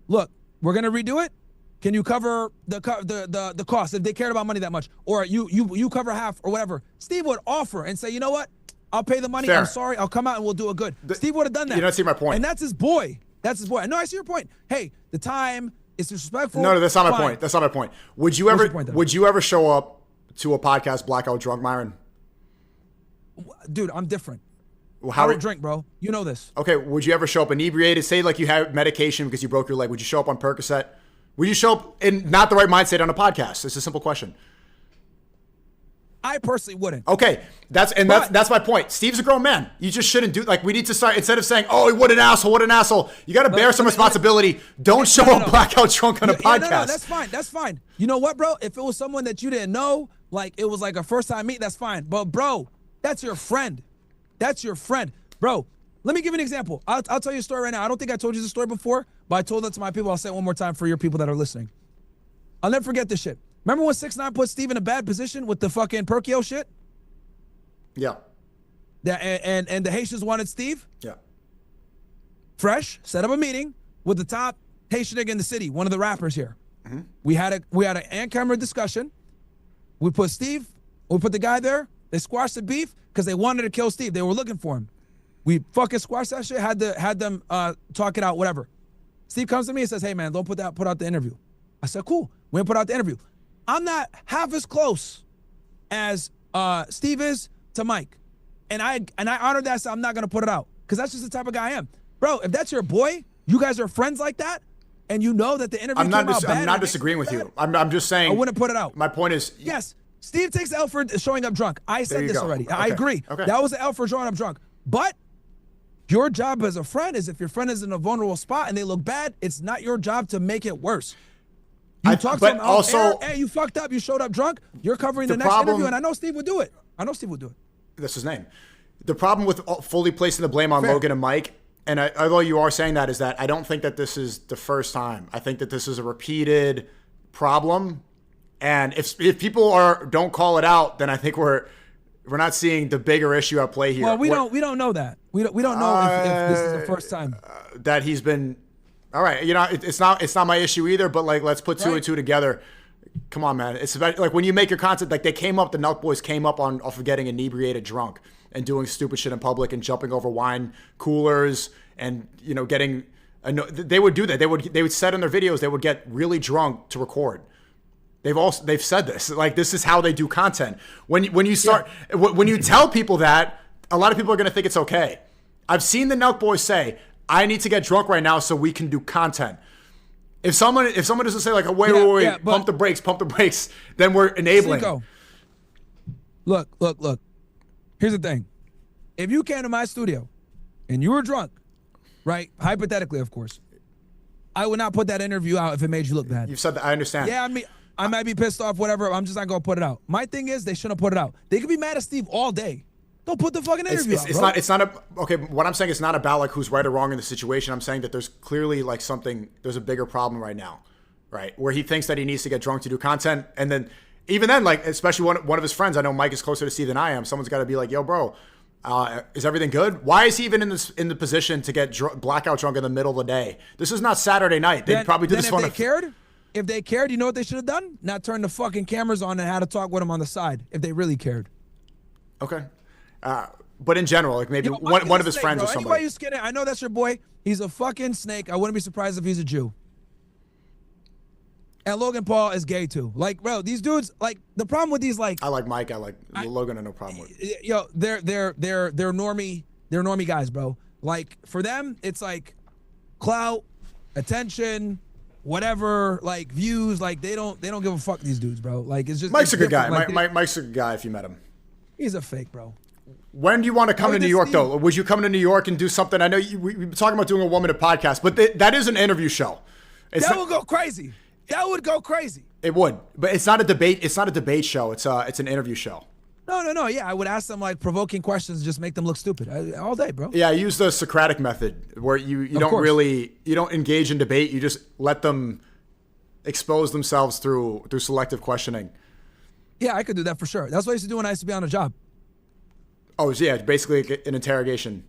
look, we're going to redo it. Can you cover the cost if they cared about money that much? Or you cover half or whatever. Steve would offer and say, you know what? I'll pay the money. Fair. I'm sorry. I'll come out and we'll do it good. Steve would have done that. You don't see my point. And that's his boy. That's his boy. No, I see your point. Hey, the time is disrespectful. No, that's not my point. That's not my point. Would you ever show up to a podcast blackout drunk, Myron? Dude, I'm different. Well, I don't drink, bro. You know this. Okay, would you ever show up inebriated? Say like you had medication because you broke your leg. Would you show up on Percocet? Would you show up in not the right mindset on a podcast? It's a simple question. I personally wouldn't. Okay, that's my point. Steve's a grown man. You just shouldn't do we need to start instead of saying, "Oh, what an asshole." You got to bear some responsibility. Don't show up blackout drunk on a podcast. No, that's fine. That's fine. You know what, bro? If it was someone that you didn't know, like it was like a first time meet, that's fine. But bro, that's your friend. That's your friend, bro. Let me give you an example. I'll tell you a story right now. I don't think I told you the story before, but I told it to my people. I'll say it one more time for your people that are listening. I'll never forget this shit. Remember when 6ix9ine put Steve in a bad position with the fucking Perkio shit? Yeah. And the Haitians wanted Steve? Yeah. Fresh set up a meeting with the top Haitian nigga in the city, one of the rappers here. Mm-hmm. We had an on-camera discussion. We put the guy there. They squashed the beef because they wanted to kill Steve. They were looking for him. We fucking squashed that shit. Had them talk it out, whatever. Steve comes to me and says, "Hey man, don't put out the interview." I said, "Cool. We didn't put out the interview." I'm not half as close as Steve is to Mike, and I honor that. So I'm not gonna put it out because that's just the type of guy I am, bro. If that's your boy, you guys are friends like that, and you know that the interview came out bad. I'm not disagreeing with you. I'm just saying. I wouldn't put it out. My point is, yes, Steve takes the L for showing up drunk. I said this already. Okay. I agree. Okay. That was the L for showing up drunk. But your job as a friend is if your friend is in a vulnerable spot and they look bad, it's not your job to make it worse. You talk to them also, hey, you fucked up, you showed up drunk, you're covering the next interview, and I know Steve would do it. That's his name. The problem with fully placing the blame on Logan and Mike, and although you are saying that, is that I don't think that this is the first time. I think that this is a repeated problem. And if people don't call it out, then I think we're not seeing the bigger issue at play here. Well, we don't know that. We don't know if this is the first time that he's been. All right, you know, it's not my issue either. But like, let's put two and two together. Come on, man. It's about, like when you make your content. Like the Nelk Boys came up off of getting inebriated, drunk, and doing stupid shit in public and jumping over wine coolers and getting. They would do that. They would set in their videos. They would get really drunk to record. They've said this. Like this is how they do content. When you tell people that, a lot of people are going to think it's okay. I've seen the Nelk Boys say, "I need to get drunk right now so we can do content." If someone doesn't say like, wait, pump the brakes, then we're enabling. SNEAKO, look. Here's the thing. If you came to my studio and you were drunk, right? Hypothetically, of course, I would not put that interview out if it made you look bad. You've said that. I understand. Yeah, I might be pissed off, whatever. I'm just not gonna put it out. My thing is, they shouldn't put it out. They could be mad at Steve all day. Don't put the fucking interview out. It's not okay. What I'm saying is not about like who's right or wrong in the situation. I'm saying that there's clearly like there's a bigger problem right now, right? Where he thinks that he needs to get drunk to do content, and then even then, like especially one of his friends, I know Mike is closer to Steve than I am. Someone's got to be like, "Yo, bro, is everything good?" Why is he even in the position to get blackout drunk in the middle of the day? This is not Saturday night. They probably did this one. If they cared, you know what they should have done? Not turn the fucking cameras on and had to talk with him on the side. If they really cared. Okay. But in general, like maybe one of his friends or somebody. Anybody who's kidding, I know that's your boy. He's a fucking snake. I wouldn't be surprised if he's a Jew. And Logan Paul is gay too. Like, bro, these dudes, like, the problem with these, like, I like Mike. I like Logan. I no problem with. Yo, they're normie guys, bro. Like, for them, it's like clout, attention, whatever, like views. Like, they don't give a fuck. These dudes, bro. Like, it's just Mike's a good guy. Like, Mike's a good guy if you met him. He's a fake, bro. When do you want to come to New York, though? Would you come to New York and do something? I know we've been talking about doing a 1 minute podcast, but that is an interview show. That would go crazy. That would go crazy. It would, but it's not a debate. It's not a debate show. It's an interview show. No. Yeah, I would ask them like provoking questions, just make them look stupid all day, bro. Yeah, I use the Socratic method where you don't engage in debate. You just let them expose themselves through selective questioning. Yeah, I could do that for sure. That's what I used to do when I used to be on a job. Oh, yeah, basically an interrogation.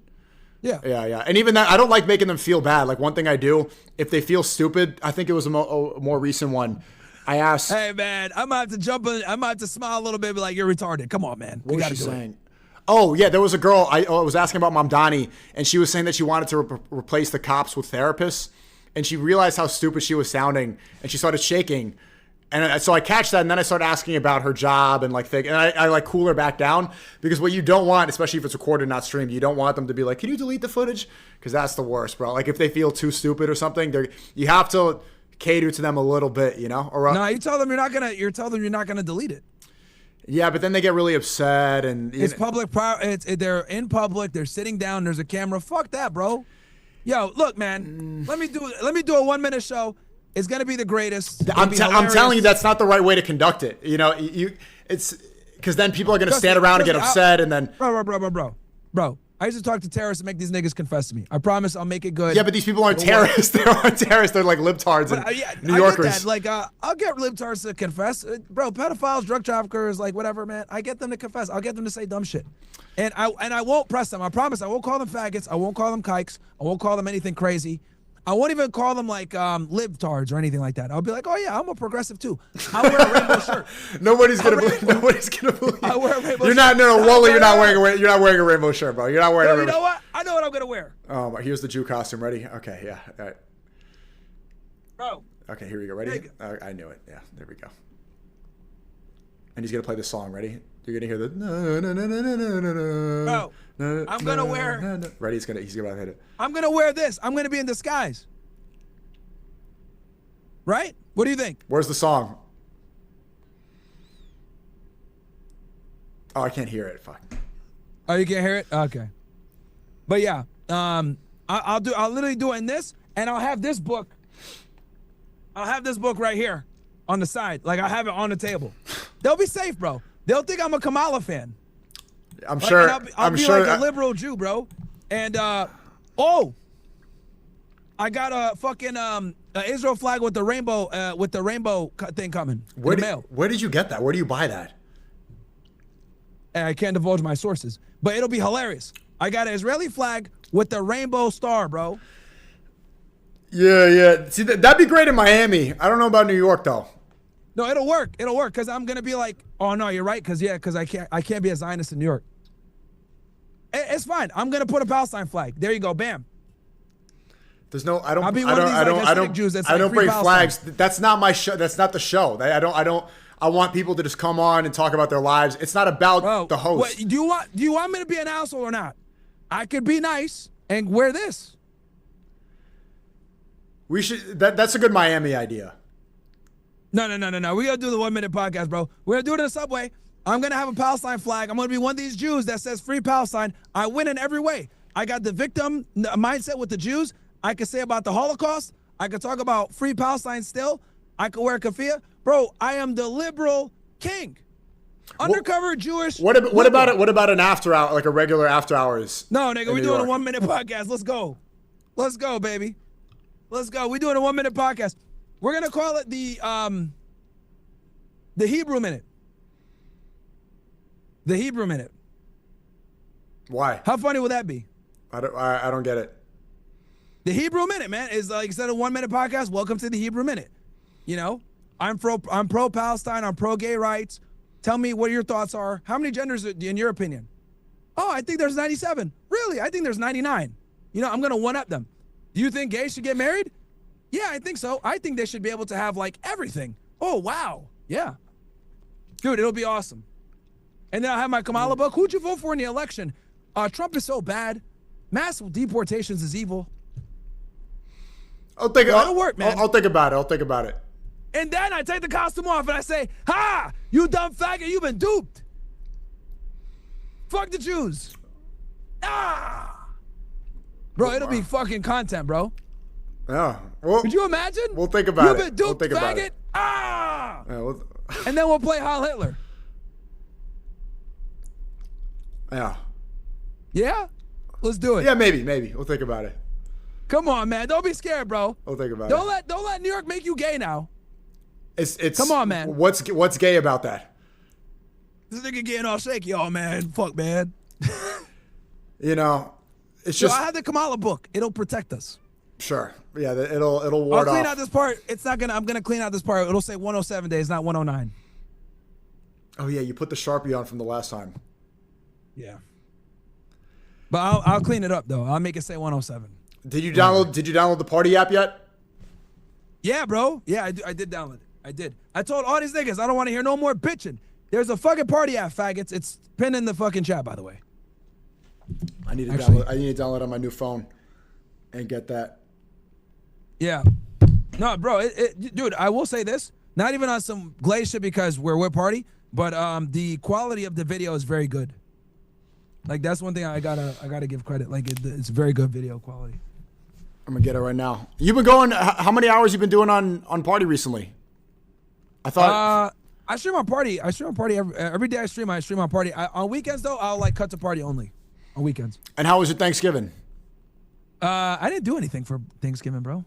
Yeah. And even that, I don't like making them feel bad. Like one thing I do, if they feel stupid, I think it was a more recent one. I asked, "Hey man, I'm gonna have to jump in. I'm gonna have to smile a little bit, be like, you're retarded. Come on, man. What was she saying? Oh yeah, there was a girl. I was asking about Mamdani, and she was saying that she wanted to replace the cops with therapists, and she realized how stupid she was sounding, and she started shaking. And so I catch that, and then I start asking about her job and I like cool her back down, because what you don't want, especially if it's recorded not streamed, you don't want them to be like, "Can you delete the footage?" Because that's the worst, bro. Like if they feel too stupid or something, you have to cater to them a little bit, you know. Or no, you tell them you're not gonna delete it. Yeah, but then they get really upset, and it's public. They're in public. They're sitting down. There's a camera. Fuck that, bro. Yo, look, man. Let me do a 1 minute show. It's gonna be the greatest. I'm telling you, that's not the right way to conduct it. You know, it's because then people are gonna stand around and get upset, and then bro. I used to talk to terrorists and make these niggas confess to me. I promise I'll make it good. Yeah, but these people aren't terrorists. They aren't terrorists. They're like libtards and New Yorkers. I get that. Like, I'll get libtards to confess. Bro, pedophiles, drug traffickers, like whatever, man. I get them to confess. I'll get them to say dumb shit. And I won't press them. I promise I won't call them faggots. I won't call them kikes. I won't call them anything crazy. I won't even call them like libtards or anything like that. I'll be like, oh yeah, I'm a progressive too. I wear a rainbow shirt. Nobody's gonna believe. Nobody's gonna believe. I wear a rainbow You're shirt. not. No, Wally, you're not wearing a rainbow shirt, bro. You're not wearing. No, a rainbow you know what? I know what I'm gonna wear. Oh, here's the Jew costume. Ready? Okay, yeah. All right. Bro. Okay, here we go. Ready? I knew it. Yeah, there we go. And he's gonna play this song. Ready? You're gonna hear the Bro, I'm gonna wear. Ready? He's gonna hit it. I'm gonna wear this. I'm gonna be in disguise. Right? What do you think? Where's the song? Oh, I can't hear it. Fuck. Oh, you can't hear it? Okay. But yeah, I'll literally do it in this, and I'll have this book. I'll have this book right here on the side. Like, I have it on the table. They'll be safe, bro. They'll think I'm a Kamala fan. I'm sure. I'll be like a liberal Jew, bro. And oh, I got a fucking Israel flag with the rainbow thing coming. Where in the mail. Where did you get that? Where do you buy that? And I can't divulge my sources, but it'll be hilarious. I got an Israeli flag with the rainbow star, bro. Yeah. See, that'd be great in Miami. I don't know about New York though. No, it'll work. It'll work because I'm gonna be like, oh no, you're right, because I can't be a Zionist in New York. It's fine. I'm gonna put a Palestine flag. There you go. Bam. There's no. I don't. I'll be one of these, like, Hasidic Jews that's I like don't free bring flags. Palestine. That's not my show. That's not the show. I don't. I want people to just come on and talk about their lives. It's not about the host. What, do you want me to be an asshole or not? I could be nice and wear this. We should. That's a good Miami idea. No. We gotta do the 1 minute podcast, bro. We're gonna do it in the subway. I'm gonna have a Palestine flag. I'm gonna be one of these Jews that says free Palestine. I win in every way. I got the victim mindset with the Jews. I could say about the Holocaust. I could talk about free Palestine still. I could wear a keffiyeh. Bro, I am the liberal king. Undercover Jewish. What about it? What about an after hour, like a regular after hours? No, nigga, we're doing a 1 minute podcast. Let's go. Let's go, baby. Let's go. We're doing a 1 minute podcast. We're gonna call it the Hebrew minute. The Hebrew minute. Why? How funny would that be? I don't get it. The Hebrew minute, man, is like, instead of 1 minute podcast, welcome to the Hebrew minute. You know, I'm pro Palestine. I'm pro gay rights. Tell me what your thoughts are. How many genders in your opinion? Oh, I think there's 97. Really? I think there's 99. You know, I'm gonna one up them. Do you think gays should get married? Yeah, I think so. I think they should be able to have like everything. Oh, wow. Yeah. Dude, it'll be awesome. And then I'll have my Kamala book. Who'd you vote for in the election? Trump is so bad. Mass deportations is evil. It'll work, man. I'll think about it. And then I take the costume off and I say, ha! You dumb faggot, you've been duped. Fuck the Jews. Ah! Bro, it'll be fucking content, bro. Yeah. Well, could you imagine? We'll think about it. You've been duped, we'll think about faggot. it. Ah! Yeah, and then we'll play Heil Hitler. Yeah. Yeah? Let's do it. Yeah, maybe. We'll think about it. Come on, man. Don't be scared, bro. We'll think about it. Don't let New York make you gay now. It's come on, man. What's gay about that? This nigga getting all shaky. Oh, man. Fuck, man. You know, it's just. I have the Kamala book. It'll protect us. Sure. Yeah, it'll ward off. I'll clean out this part. It's not gonna. I'm gonna clean out this part. It'll say 107 days, not 109. Oh yeah, you put the Sharpie on from the last time. Yeah. But I'll clean it up though. I'll make it say 107. Did you download the Party app yet? Yeah, bro. Yeah, I did download it. I did. I told all these niggas I don't want to hear no more bitching. There's a fucking Party app, faggots. It's pinned in the fucking chat, by the way. I need to download on my new phone and get that. Yeah. No, bro. Dude, I will say this. Not even on some glaze shit because we're with Party, but the quality of the video is very good. Like, that's one thing I gotta give credit. Like, it's very good video quality. I'm gonna get it right now. You've been going. How many hours you been doing on Party recently? I thought. I stream on Party. Every day. I stream on Party. On weekends though, I'll like cut to Party only. On weekends. And how was your Thanksgiving? I didn't do anything for Thanksgiving, bro.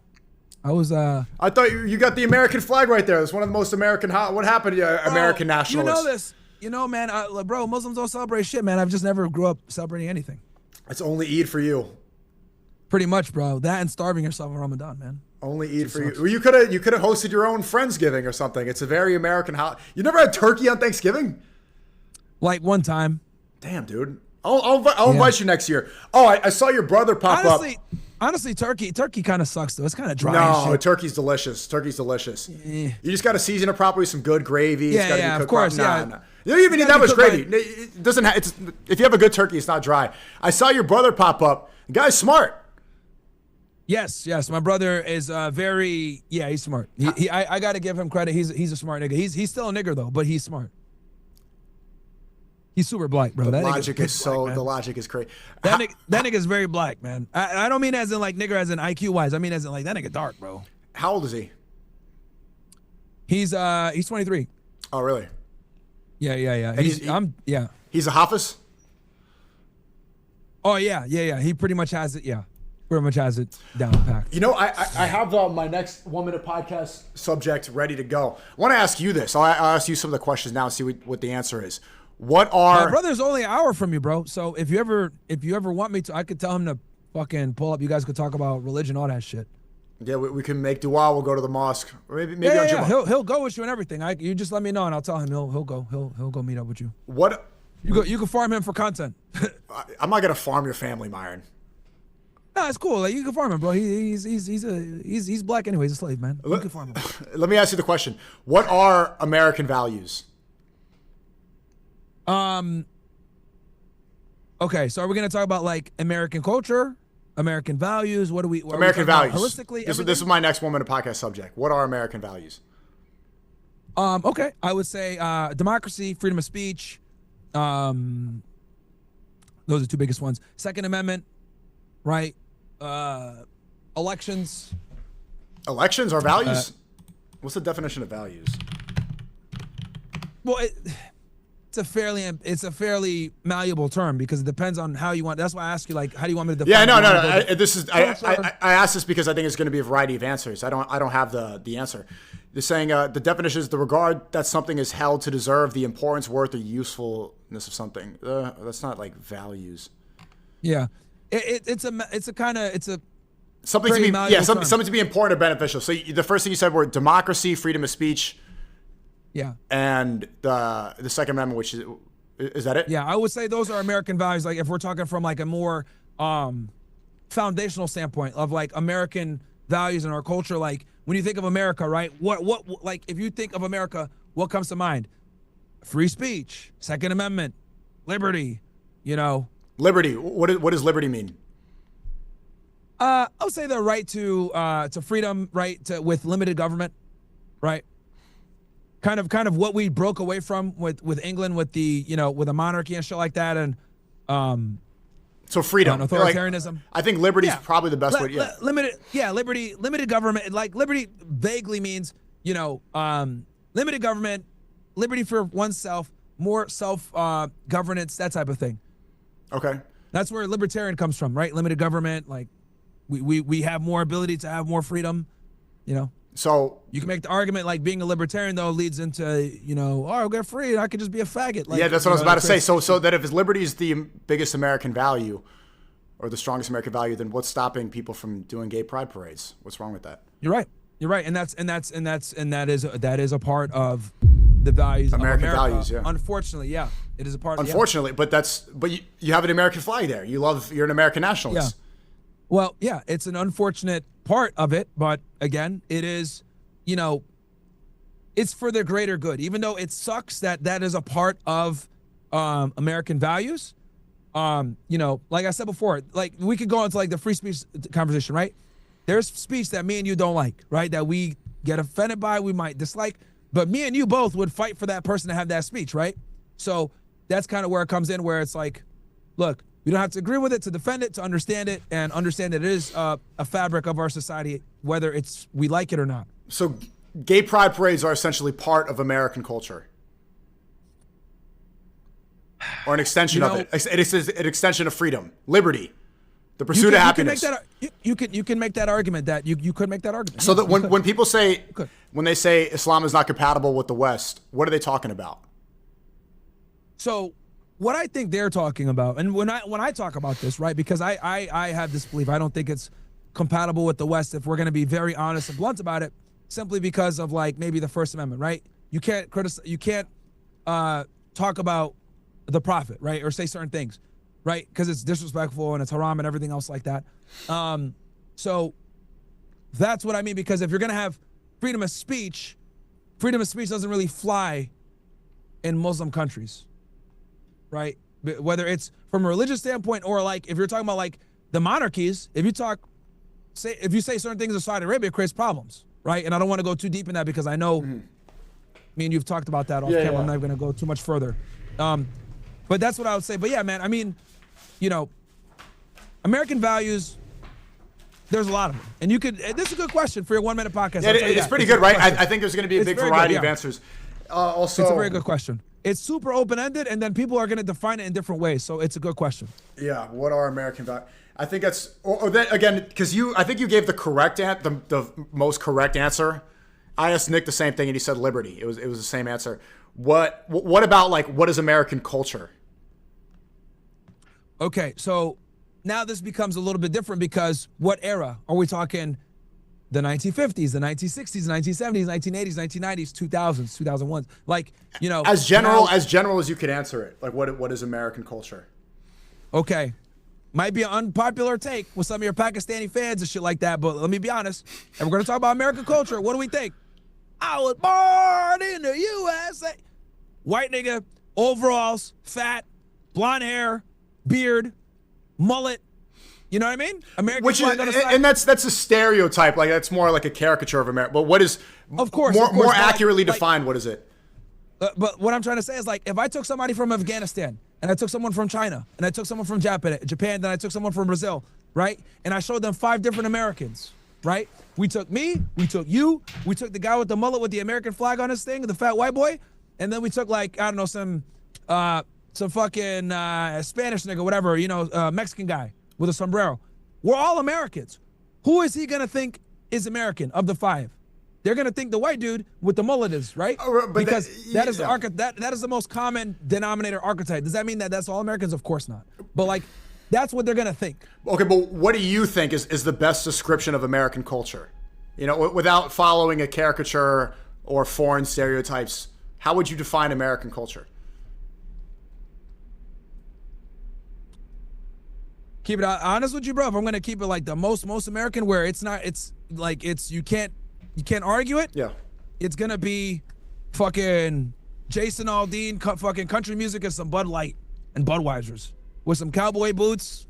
I was. I thought you got the American flag right there. It's one of the most American. What happened to you, American nationalists? You know this. You know, man, bro, Muslims don't celebrate shit, man. I've just never grew up celebrating anything. It's only Eid for you. Pretty much, bro. That and starving yourself in Ramadan, man. Only eat for you. Well, you could have hosted your own Friendsgiving or something. It's a very American holiday. You never had turkey on Thanksgiving? Like one time. Damn, dude. I'll invite you next year. Oh, I saw your brother pop up. Honestly, turkey kind of sucks though. It's kind of dry. No, and turkey's delicious. Turkey's delicious. You just got to season it properly with some good gravy. Yeah, of course. Nah. You don't even need that much gravy. It doesn't. If you have a good turkey, it's not dry. I saw your brother pop up. The guy's smart. Yes. My brother is he's smart. I got to give him credit. He's a smart nigga. He's still a nigger though, but he's smart. He's super black, bro. The logic is crazy. That nigga is very black, man. I don't mean as in like nigger as in IQ wise. I mean as in like that nigga dark, bro. How old is he? He's 23. Oh, really? Yeah. He's a Hafiz? Oh yeah. He pretty much has it. Yeah. Pretty much has it down packed. You know, I have my next 1 minute podcast subject ready to go. I want to ask you this. I'll ask you some of the questions now and see what the answer is. My brother's only an hour from you, bro. So if you ever want me to, I could tell him to fucking pull up. You guys could talk about religion, all that shit. Yeah, we can make dua. We'll go to the mosque. Or maybe on Jummah. He'll go with you and everything. You just let me know and I'll tell him he'll go. He'll go meet up with you. What? You can farm him for content. I'm not gonna farm your family, Myron. No, it's cool. Like you can farm him, bro. He's black anyway. He's a slave, man. You can farm him. Let me ask you the question: what are American values? Okay, so are we gonna talk about like American culture, American values? What American values holistically? This is my next 1 minute podcast subject. What are American values? Okay, I would say democracy, freedom of speech. Those are the two biggest ones. Second Amendment, right? Elections. Elections are values. What's the definition of values? Well, it's a fairly malleable term because it depends on how you want. That's why I ask you, like, how do you want me to define? Yeah, no. I asked this because I think it's going to be a variety of answers. I don't have the answer. They're saying the definition is the regard that something is held to deserve the importance, worth, or usefulness of something. That's not like values. Yeah, it's something to be something to be important or beneficial. So the first thing you said were democracy, freedom of speech. Yeah. And the Second Amendment, which is that it? Yeah, I would say those are American values. Like if we're talking from like a more foundational standpoint of like American values in our culture, like when you think of America, right? What like if you think of America, what comes to mind? Free speech, Second Amendment, liberty, you know. Liberty. What does liberty mean? I would say the right to freedom, right, with limited government, right? Kind of what we broke away from with England, with the with a monarchy and shit like that, and so freedom, authoritarianism. I think liberty is probably the best way. Yeah, limited government. Like liberty vaguely means limited government, liberty for oneself, more self governance, that type of thing. Okay, that's where libertarian comes from, right? Limited government, like we have more ability to have more freedom, So you can make the argument like being a libertarian though leads into I'll get free. I could just be a faggot. Like, yeah, that's what I was about to say. So that if liberty is the biggest American value, or the strongest American value, then what's stopping people from doing gay pride parades? What's wrong with that? You're right, and that is a part of the values American of America. Values. Yeah. Unfortunately, yeah, it is a part. Unfortunately, but you have an American flag there. You're an American nationalist. Yeah. Well, yeah, it's an unfortunate part of it, but again, it is, it's for the greater good. Even though it sucks that is a part of American values, like I said before, like we could go into like the free speech conversation, right? There's speech that me and you don't like, right? That we get offended by, we might dislike, but me and you both would fight for that person to have that speech, right? So that's kind of where it comes in, where it's like, look, we don't have to agree with it to defend it, to understand it, and understand that it is a fabric of our society, whether we like it or not. So gay pride parades are essentially part of American culture. Or an extension of it. It is an extension of freedom, liberty, the pursuit of happiness. You can make that argument that you could make that argument. So that when people say, when they say Islam is not compatible with the West, what are they talking about? So what I think they're talking about, and when I talk about this, right, because I have this belief, I don't think it's compatible with the West if we're going to be very honest and blunt about it, simply because of like maybe the First Amendment, right? You can't talk about the prophet, right, or say certain things, right, because it's disrespectful and it's haram and everything else like that. So that's what I mean, because if you're going to have freedom of speech doesn't really fly in Muslim countries, right? Whether it's from a religious standpoint or like if you're talking about like the monarchies, if you say certain things in Saudi Arabia, it creates problems, right? And I don't want to go too deep in that because I know me and you've talked about that off camera. I'm not going to go too much further. But that's what I would say. But yeah, man, I mean, you know, American values, there's a lot of them. And you could, this is a good question for your 1 minute podcast. Yeah, it's pretty good, right? I think there's going to be a big variety of answers. Also, it's a very good question. It's super open-ended, and then people are going to define it in different ways. So it's a good question. Yeah, what are American values? I think that's, or then again, because I think you gave the correct the most correct answer. I asked Nick the same thing, and he said liberty. It was the same answer. What about like what is American culture? Okay, so now this becomes a little bit different because what era are we talking? The 1950s, the 1960s, the 1970s, 1980s, 1990s, 2000s, 2001s. Like, you know, as general as you could answer it. Like, what is American culture? Okay, might be an unpopular take with some of your Pakistani fans and shit like that, but let me be honest. If we're gonna talk about American culture, what do we think? I was born in the USA. White nigga, overalls, fat, blonde hair, beard, mullet. You know what I mean? American Which is, and that's a stereotype. Like that's more like a caricature of America. But what is, of course, more accurately defined? What is it? But what I'm trying to say is like if I took somebody from Afghanistan and I took someone from China and I took someone from Japan, then I took someone from Brazil, right? And I showed them 5 different Americans, right? We took me, we took you, we took the guy with the mullet with the American flag on his thing, the fat white boy, and then we took like I don't know some fucking Spanish nigga, whatever, you know, Mexican guy with a sombrero. We're all Americans. Who is he gonna think is American of the 5? They're gonna think the white dude with the mullet is, right? Because that is that is the most common denominator archetype. Does that mean that that's all Americans? Of course not. But like, that's what they're gonna think. Okay, but what do you think is the best description of American culture? You know, without following a caricature or foreign stereotypes, how would you define American culture? Keep it honest with you, bro. If I'm gonna keep it like the most American, where it's like you can't argue it. Yeah. It's gonna be fucking Jason Aldean, fucking country music and some Bud Light and Budweisers with some cowboy boots.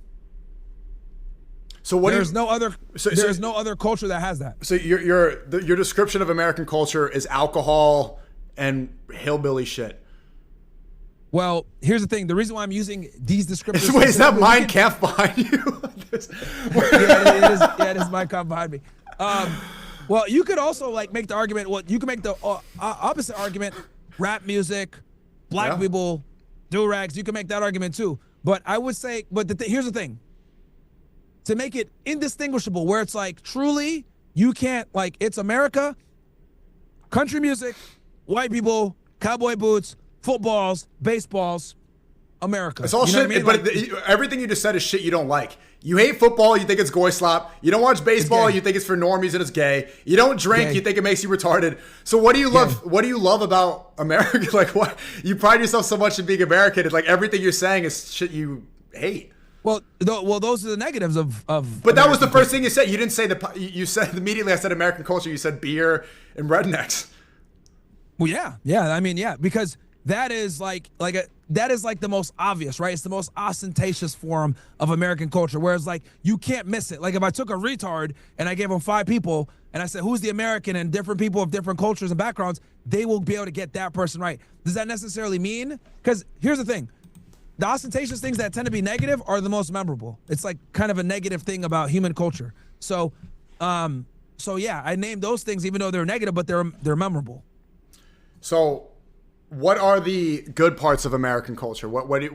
So what? There's no other culture that has that. So your description of American culture is alcohol and hillbilly shit. Well, here's the thing. The reason why I'm using these descriptors. Wait, is that Mein Kampf behind you? Yeah, it is Mein Kampf behind me. Well, you could also like make the argument. Well, you can make the opposite argument. Rap music, black people, do-rags. You can make that argument too. But I would say, here's the thing. To make it indistinguishable, where it's like truly, you can't like it's America, country music, white people, cowboy boots, footballs, baseballs, America. It's all shit, I mean? But everything you just said is shit you don't like. You hate football, you think it's goy slop. You don't watch baseball, you think it's for normies and it's gay. You don't drink, you think it makes you retarded. So what do you love? What do you love about America? Like what? You pride yourself so much in being American. It's like everything you're saying is shit you hate. Well, those are the negatives of. But that was the first thing you said. You didn't say you said immediately. I said American culture. You said beer and rednecks. Well, yeah. I mean, yeah, because. That is like the most obvious, right? It's the most ostentatious form of American culture. Whereas like you can't miss it. Like if I took a retard and I gave him 5 people and I said, who's the American, and different people of different cultures and backgrounds, they will be able to get that person right. Does that necessarily mean? Because here's the thing. The ostentatious things that tend to be negative are the most memorable. It's like kind of a negative thing about human culture. So yeah, I named those things even though they're negative, but they're memorable. So what are the good parts of American culture? What are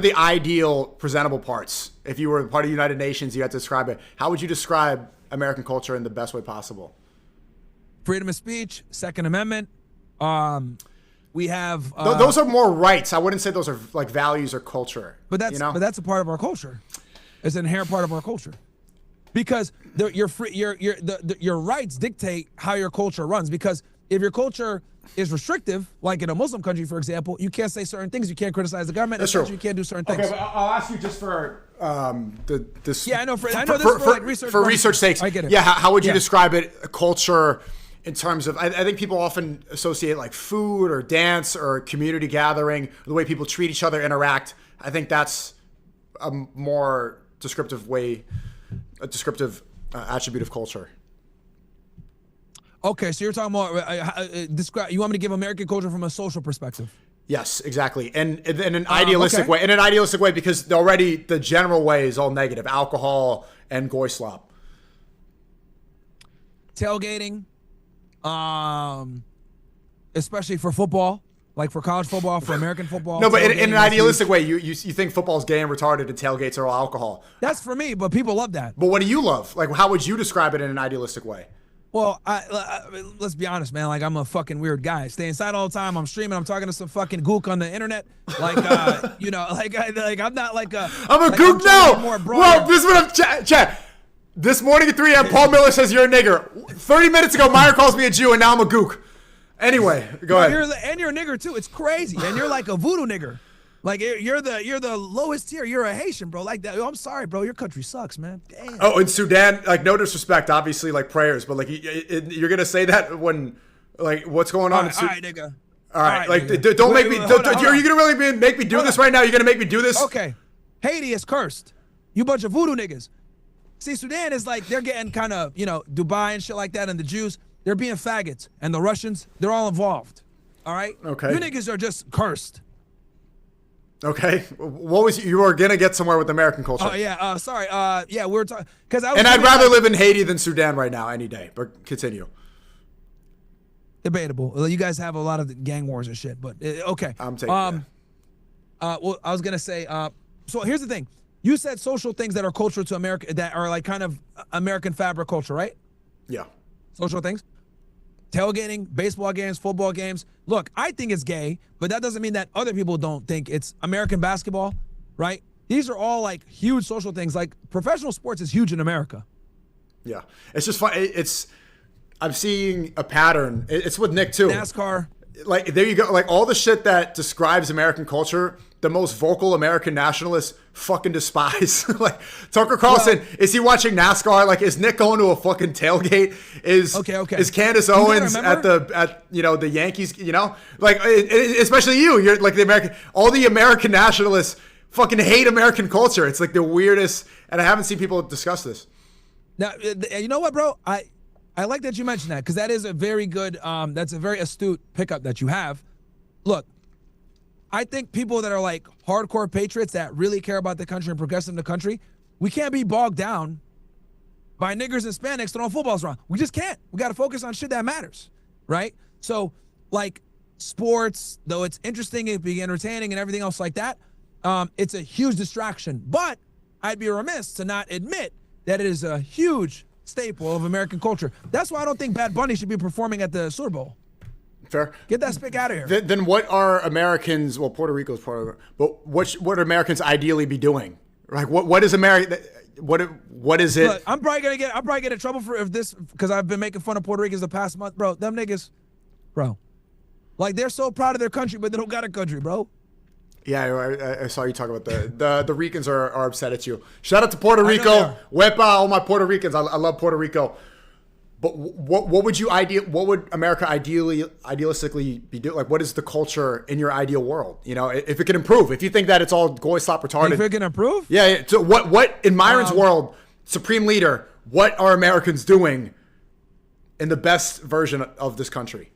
the ideal presentable parts? If you were part of the United Nations, you had to describe it. How would you describe American culture in the best way possible? Freedom of speech, Second Amendment. We have those are more rights. I wouldn't say those are like values or culture. But that's a part of our culture. It's an inherent part of our culture. Because your rights dictate how your culture runs. Because if your culture is restrictive, like in a Muslim country, for example, you can't say certain things. You can't criticize the government. That's true. You can't do certain things. Okay, but I'll ask you just for this. Yeah, I know. I know this for like research. For research sakes. I get it. Yeah, how would you describe it? Culture in terms of, I think people often associate like food or dance or community gathering, the way people treat each other, interact. I think that's a more descriptive attribute of culture. Okay, so you're talking about describe. You want me to give American culture from a social perspective? Yes, exactly, and in an idealistic way. In an idealistic way, because already the general way is all negative: alcohol and goy slop, tailgating, especially for football, like for college football, for American football. No, but in an idealistic way, you think football's gay and retarded, and tailgates are all alcohol. That's for me, but people love that. But what do you love? Like, how would you describe it in an idealistic way? Well, let's be honest, man. Like, I'm a fucking weird guy. I stay inside all the time. I'm streaming. I'm talking to some fucking gook on the internet. Like, you know, I'm not like a. I'm a gook now. Well, this is what I'm chat. This morning at 3 a.m., Paul Miller says you're a nigger. 30 minutes ago, Meyer calls me a Jew, and now I'm a gook. Anyway, go ahead. You're a nigger too. It's crazy, and you're like a voodoo nigger. Like you're the lowest tier. You're a Haitian, bro. Like that. I'm sorry, bro. Your country sucks, man. Damn. Oh, in Sudan, like no disrespect, obviously, like prayers, but like you're gonna say that when, like, what's going on? All right, nigga. All right, like don't make me. Are you gonna really make me do this right now? You're gonna make me do this? Okay. Haiti is cursed. You bunch of voodoo niggas. See, Sudan is like they're getting kind of Dubai and shit like that, and the Jews they're being faggots, and the Russians they're all involved. All right. Okay. You niggas are just cursed. Okay, what was you were gonna get somewhere with American culture? Oh yeah, sorry. Yeah, we were talking because I'd rather live in Haiti than Sudan right now any day. But continue. Debatable. Well, you guys have a lot of gang wars and shit, but okay. I'm taking. Well, I was gonna say. So here's the thing. You said social things that are cultural to America that are like kind of American fabric culture, right? Yeah. Social things. Tailgating, baseball games, football games. Look, I think it's gay, but that doesn't mean that other people don't think it's American basketball, right? These are all like huge social things. Like professional sports is huge in America. Yeah, it's just fun. I'm seeing a pattern. It's with Nick too. NASCAR. Like there you go. Like all the shit that describes American culture, the most vocal American nationalists fucking despise. Like Tucker Carlson, is he watching NASCAR? Like is Nick going to a fucking tailgate? Is Candace Owens at the Yankees? Like especially you're like the American. All the American nationalists fucking hate American culture. It's like the weirdest, and I haven't seen people discuss this. Now you know what, bro? I like that you mentioned that because that is a very good, that's a very astute pickup that you have. Look, I think people that are like hardcore patriots that really care about the country and progress in the country, we can't be bogged down by niggers and Hispanics throwing footballs around. We just can't. We got to focus on shit that matters, right? So, like sports, though it's interesting, it be entertaining and everything else like that, it's a huge distraction. But I'd be remiss to not admit that it is a huge staple of American culture. That's why I don't think Bad Bunny should be performing at the Super Bowl. Fair. Get that spick out of here. Then what are Americans? Well, Puerto Rico's part of it, but what would Americans ideally be doing? Like what is America? What is it? Look, I'm probably gonna get in trouble for this because I've been making fun of Puerto Ricans the past month, bro. Them niggas, bro, like they're so proud of their country, but they don't got a country, bro. Yeah, I saw you talk about the Ricans are upset at you. Shout out to Puerto Rico. Wepa, all my Puerto Ricans. I love Puerto Rico. But what would America idealistically be doing? Like, what is the culture in your ideal world? If it can improve. If you think that it's all goy slop retarded. If it can improve? Yeah. So what in Myrons' world, Supreme Leader, what are Americans doing in the best version of this country?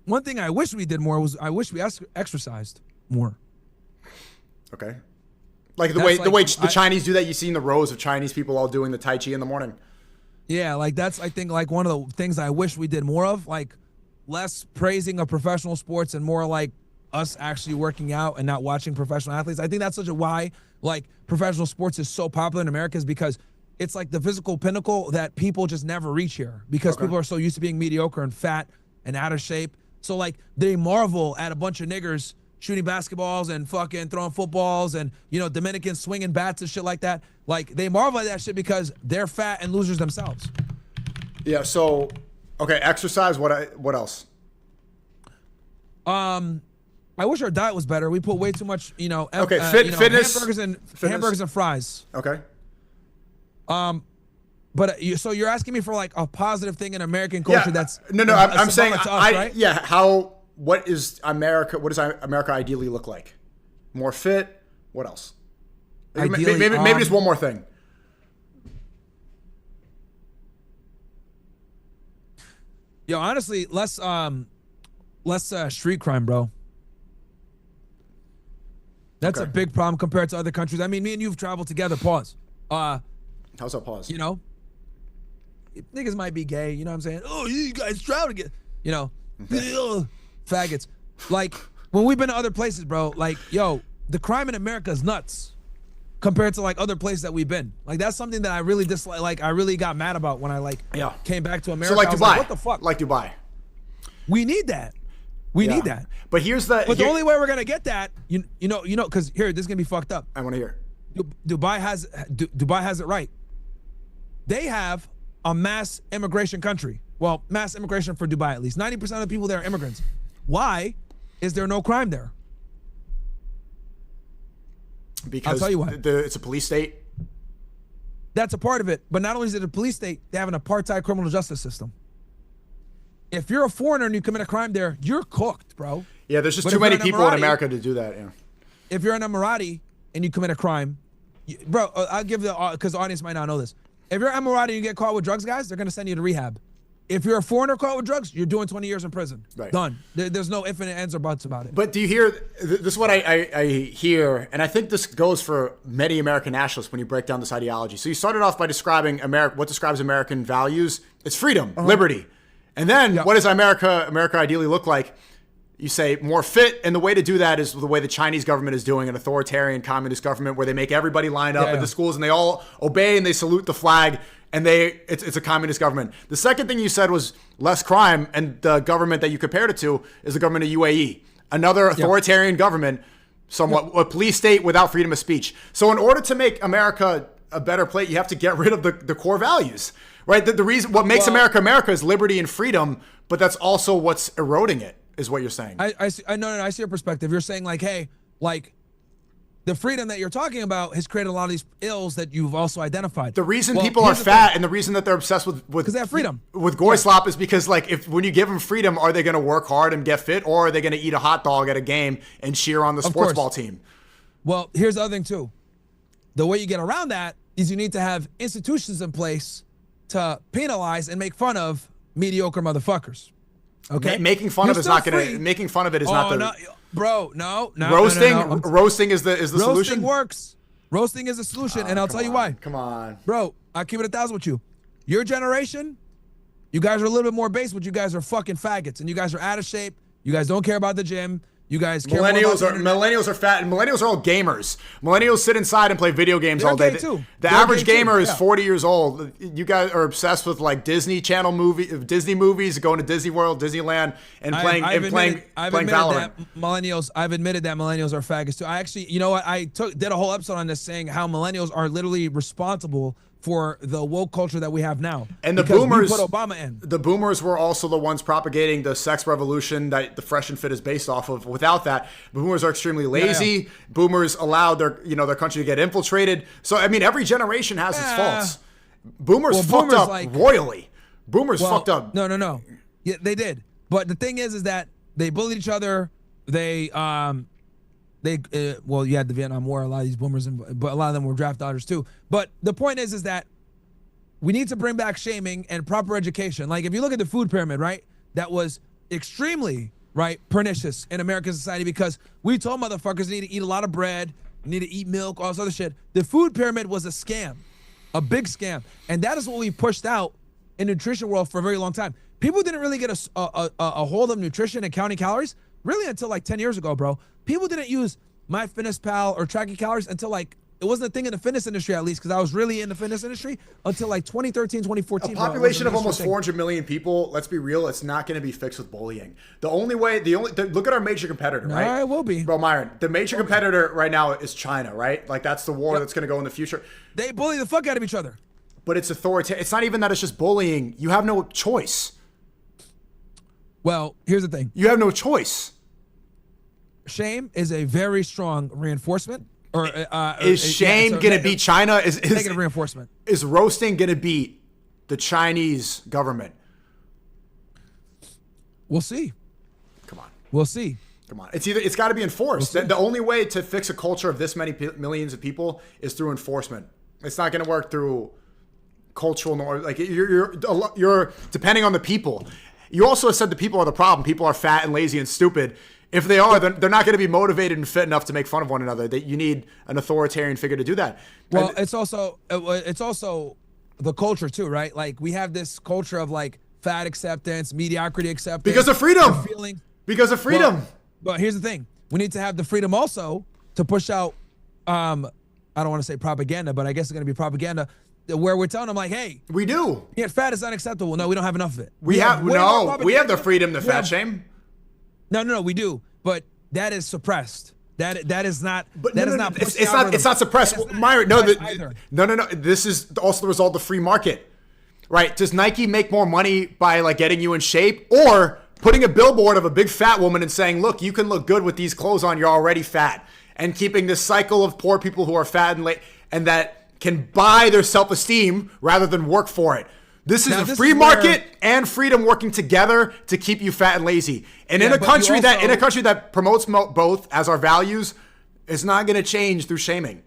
One thing I wish we did more was I wish we exercised more. Okay. Like the way the Chinese do that, you see in the rows of Chinese people all doing the Tai Chi in the morning. Yeah, like that's I think like one of the things I wish we did more of, like less praising of professional sports and more like us actually working out and not watching professional athletes. I think that's such a why like professional sports is so popular in America is because it's like the physical pinnacle that people just never reach here because people are so used to being mediocre and fat and out of shape. So like they marvel at a bunch of niggers shooting basketballs and fucking throwing footballs and, you know, Dominicans swinging bats and shit like that. Like they marvel at that shit because they're fat and losers themselves. Yeah. So, okay, exercise. What else? I wish our diet was better. We put way too much, you know, okay, you know, fitness, hamburgers and fries. Okay. But so you're asking me for like a positive thing in American culture that's no. You know, I'm saying to us, right? Yeah. What is America? What does America ideally look like? More fit. What else? Ideally, maybe just one more thing. Yo, honestly, less street crime, bro. That's a big problem compared to other countries. I mean, me and you've traveled together. Pause. How's that pause? You know, niggas might be gay. You know what I'm saying? Oh, you guys travel together. You know, faggots. Like when we've been to other places, bro. Like, yo, the crime in America is nuts compared to like other places that we've been. Like that's something that I really dislike. Like I really got mad about when I came back to America. So like I was Dubai. like, what the fuck? Like Dubai. We need that. We need that. But here's the. But the only way we're gonna get that, you know, because here, this is gonna be fucked up. I want to hear. Dubai has it right. They have a mass immigration country. Well, mass immigration for Dubai at least. 90% of the people there are immigrants. Why is there no crime there? Because I'll tell you why. It's a police state. That's a part of it. But not only is it a police state, they have an apartheid criminal justice system. If you're a foreigner and you commit a crime there, you're cooked, bro. Yeah, there's just too many people in America to do that. Yeah. If you're an Emirati and you commit a crime, bro, I'll give because the audience might not know this. If you're an Emirati and you get caught with drugs, guys, they're gonna send you to rehab. If you're a foreigner caught with drugs, you're doing 20 years in prison. Right. Done. There's no ifs and ands or buts about it. But do you hear, this is what I hear, and I think this goes for many American nationalists when you break down this ideology. So you started off by describing what describes American values. It's freedom, liberty. And then what does America ideally look like? You say more fit, and the way to do that is the way the Chinese government is doing, an authoritarian communist government where they make everybody line up at the schools and they all obey and they salute the flag, and it's a communist government. The second thing you said was less crime, and the government that you compared it to is the government of UAE, another authoritarian government, somewhat a police state without freedom of speech. So in order to make America a better place, you have to get rid of the core values. Right, the reason what makes America is liberty and freedom, but that's also what's eroding it, is what you're saying. I see your perspective. You're saying like, hey, like the freedom that you're talking about has created a lot of these ills that you've also identified. The reason people are fat and the reason that they're obsessed with because they have freedom with goy slop is because like when you give them freedom, are they going to work hard and get fit, or are they going to eat a hot dog at a game and cheer on the sports ball team? Well, here's the other thing too. The way you get around that is you need to have institutions in place to penalize and make fun of mediocre motherfuckers. Okay, making fun of it is not going to. Making fun of it is not the. No, bro, no. Roasting, roasting is the solution. Roasting works. Roasting is a solution, and I'll tell you why. Come on, bro. I'll keep it 1,000 with you. Your generation, you guys are a little bit more base, but you guys are fucking faggots, and you guys are out of shape. You guys don't care about the gym. You guys care millennials are fat, and millennials are all gamers. Millennials sit inside and play video games all day. The average gamer is 40 years old. You guys are obsessed with like Disney Channel Disney movies, going to Disney World, Disneyland, and playing Valorant. I've admitted that millennials are faggots too. I actually, you know what? I did a whole episode on this saying how millennials are literally responsible for the woke culture that we have now. And the boomers, we put Obama in. The boomers were also the ones propagating the sex revolution that the Fresh and Fit is based off of. Without that, boomers are extremely lazy. Boomers allowed their country to get infiltrated. So I mean, every generation has its faults. Boomers fucked up royally. Boomers fucked up. No. Yeah, they did. But the thing is that they bullied each other. You had the Vietnam War, a lot of these boomers, but a lot of them were draft dodgers too. But the point is that we need to bring back shaming and proper education. Like if you look at the food pyramid, right, that was extremely, pernicious in American society because we told motherfuckers need to eat a lot of bread, need to eat milk, all this other shit. The food pyramid was a scam, a big scam. And that is what we pushed out in the nutrition world for a very long time. People didn't really get a hold of nutrition and counting calories really until like 10 years ago, bro. People didn't use MyFitnessPal or tracking calories until like It wasn't a thing in the fitness industry, at least, because I was really in the fitness industry until like 2013, 2014. A population of almost 400 million people. Let's be real. It's not going to be fixed with bullying. Look at our major competitor, right? It will be. Bro, Myron, the major competitor right now is China, right? Like that's the war that's going to go in the future. They bully the fuck out of each other. But it's authoritarian. It's not even that it's just bullying. You have no choice. Well, here's the thing. You have no choice. Shame is a very strong reinforcement. Is shame going to beat China? Is negative reinforcement? Is roasting going to beat the Chinese government? We'll see. Come on. We'll see. Come on. It's got to be enforced. The only way to fix a culture of this many millions of people is through enforcement. It's not going to work through cultural norms. Like you're depending on the people. You also said the people are the problem. People are fat and lazy and stupid. If they are, then they're not going to be motivated and fit enough to make fun of one another. You need an authoritarian figure to do that. Well, it's also the culture too, right? Like we have this culture of like fat acceptance, mediocrity acceptance. Because of freedom. Because of freedom. But here's the thing. We need to have the freedom also to push out, I don't want to say propaganda, but I guess it's going to be propaganda where we're telling them like, hey. We do. Yeah, fat is unacceptable. No, we don't have enough of it. We have the freedom to fat shame. No, we do, but that is suppressed. That is not. But it's not suppressed. Myron, no. This is also the result of free market, right? Does Nike make more money by like getting you in shape, or putting a billboard of a big fat woman and saying, "Look, you can look good with these clothes on. You're already fat," and keeping this cycle of poor people who are fat and late and that can buy their self-esteem rather than work for it. This is a free market and freedom working together to keep you fat and lazy. And in a country that promotes both as our values, it's not going to change through shaming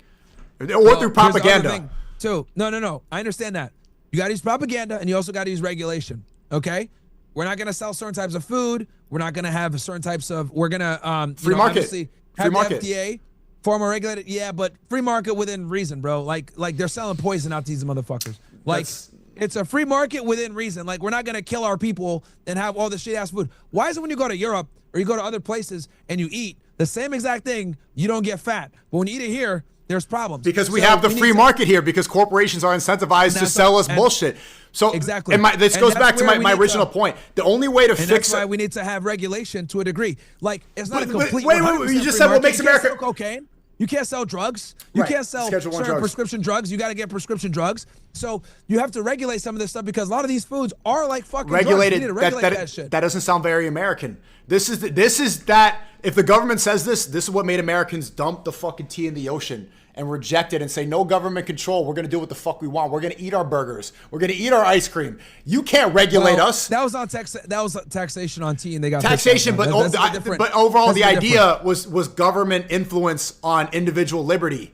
or through propaganda. Too. No. I understand that. You got to use propaganda and you also got to use regulation. Okay? We're not going to sell certain types of food. We're not going to have certain types of. We're going to free market. Free market. FDA. Far more regulated. Yeah, but free market within reason, bro. Like they're selling poison out to these motherfuckers. Like. It's a free market within reason. Like, we're not going to kill our people and have all this shit-ass food. Why is it when you go to Europe or you go to other places and you eat the same exact thing, you don't get fat? But when you eat it here, there's problems. Because we have the free market here because corporations are incentivized to sell us bullshit. So exactly. And this goes back to my original point. The only way to fix it. That's why we need to have regulation to a degree. Like, it's not a complete. Wait. You just said what makes America. Cocaine. You can't sell drugs. You can't sell certain prescription drugs. You got to get prescription drugs. So you have to regulate some of this stuff because a lot of these foods are like fucking regulated. Drugs. You need to regulate that shit. That doesn't sound very American. This is that. If the government says this is what made Americans dump the fucking tea in the ocean and reject it and say no government control. We're gonna do what the fuck we want. We're gonna eat our burgers. We're gonna eat our ice cream. You can't regulate us. That was on that was taxation on tea, and they got taxation. But overall, the idea was government influence on individual liberty.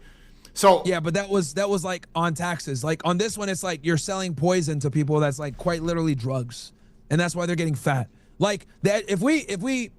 So yeah, but that was like on taxes. Like on this one, it's like you're selling poison to people. That's like quite literally drugs, and that's why they're getting fat. Like that. If we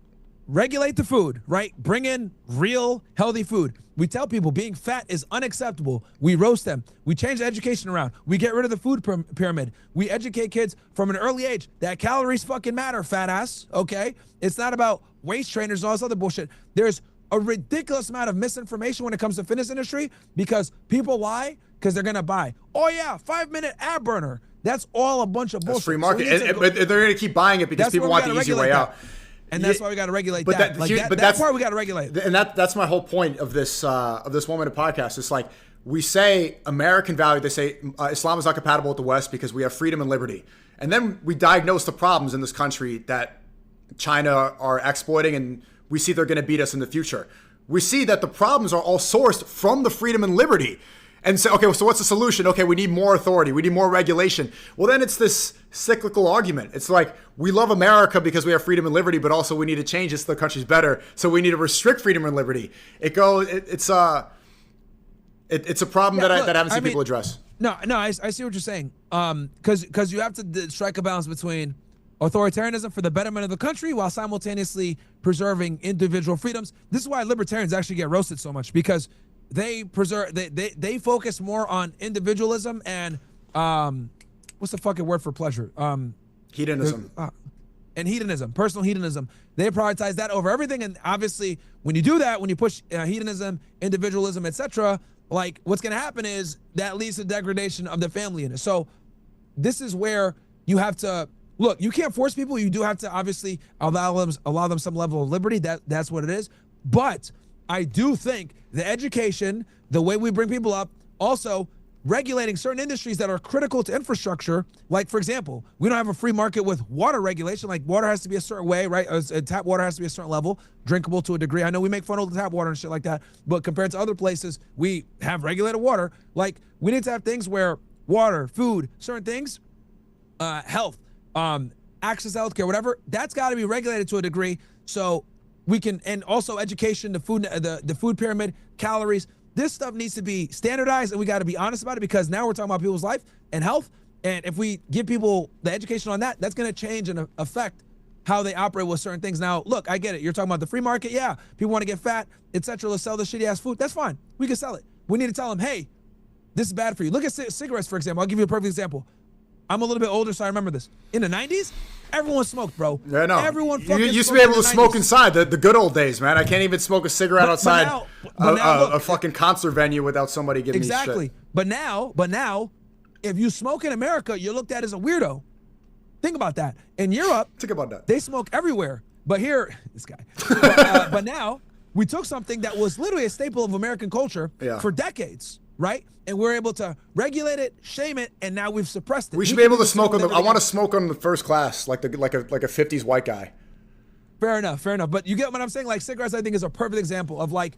regulate the food, right? Bring in real healthy food. We tell people being fat is unacceptable. We roast them. We change the education around. We get rid of the food pyramid. We educate kids from an early age that calories fucking matter, fat ass, okay? It's not about waist trainers and all this other bullshit. There's a ridiculous amount of misinformation when it comes to fitness industry because people lie because they're going to buy. Oh, yeah, 5-minute ab burner. That's all a bunch of bullshit. That's free market. But they're going to keep buying it because people want the easy way out. And that's why we got to regulate that. That's why we got to regulate. And that's my whole point of this 1 minute podcast. It's like we say American value. They say Islam is not compatible with the West because we have freedom and liberty. And then we diagnose the problems in this country that China are exploiting, and we see they're going to beat us in the future. We see that the problems are all sourced from the freedom and liberty. And so, okay, so what's the solution? Okay, we need more authority. We need more regulation. Well, then it's this cyclical argument. It's like, we love America because we have freedom and liberty, but also we need to change it so the country's better. So we need to restrict freedom and liberty. It's a problem that I haven't seen people address. No, I see what you're saying. Because you have to strike a balance between authoritarianism for the betterment of the country while simultaneously preserving individual freedoms. This is why libertarians actually get roasted so much, because they focus more on individualism and what's the fucking word for pleasure? Hedonism. And hedonism, personal hedonism. They prioritize that over everything. And obviously, when you do that, when you push hedonism, individualism, etc., like what's going to happen is that leads to degradation of the family unit. So this is where you have to look. You can't force people. You do have to obviously allow them some level of liberty. That's what it is. But I do think the education, the way we bring people up, also regulating certain industries that are critical to infrastructure. Like, for example, we don't have a free market with water regulation. Like, water has to be a certain way, right? Tap water has to be a certain level, drinkable to a degree. I know we make fun of the tap water and shit like that, but compared to other places, we have regulated water. Like, we need to have things where water, food, certain things, health, access to healthcare, whatever, that's got to be regulated to a degree. So we can, and also education, the food pyramid, calories. This stuff needs to be standardized, and we got to be honest about it, because now we're talking about people's life and health. And if we give people the education on that, that's going to change and affect how they operate with certain things. Now, look, I get it. You're talking about the free market. Yeah, people want to get fat, etc. Let's sell this shitty ass food. That's fine. We can sell it. We need to tell them, hey, this is bad for you. Look at cigarettes, for example. I'll give you a perfect example. I'm a little bit older, so I remember this. In the 90s, everyone smoked, bro. Yeah, no. Everyone fucking You used to be able to smoke inside. The good old days, man. I can't even smoke a cigarette outside a fucking concert venue without somebody giving me shit. Exactly. But now, if you smoke in America, you're looked at as a weirdo. Think about that. In Europe, they smoke everywhere. But here, this guy. But now, we took something that was literally a staple of American culture for decades, right? And we're able to regulate it, shame it, and now we've suppressed it. We should be able to smoke on I want to smoke on the first class, like a 50s white guy. Fair enough. But you get what I'm saying? Like, cigarettes, I think, is a perfect example of, like,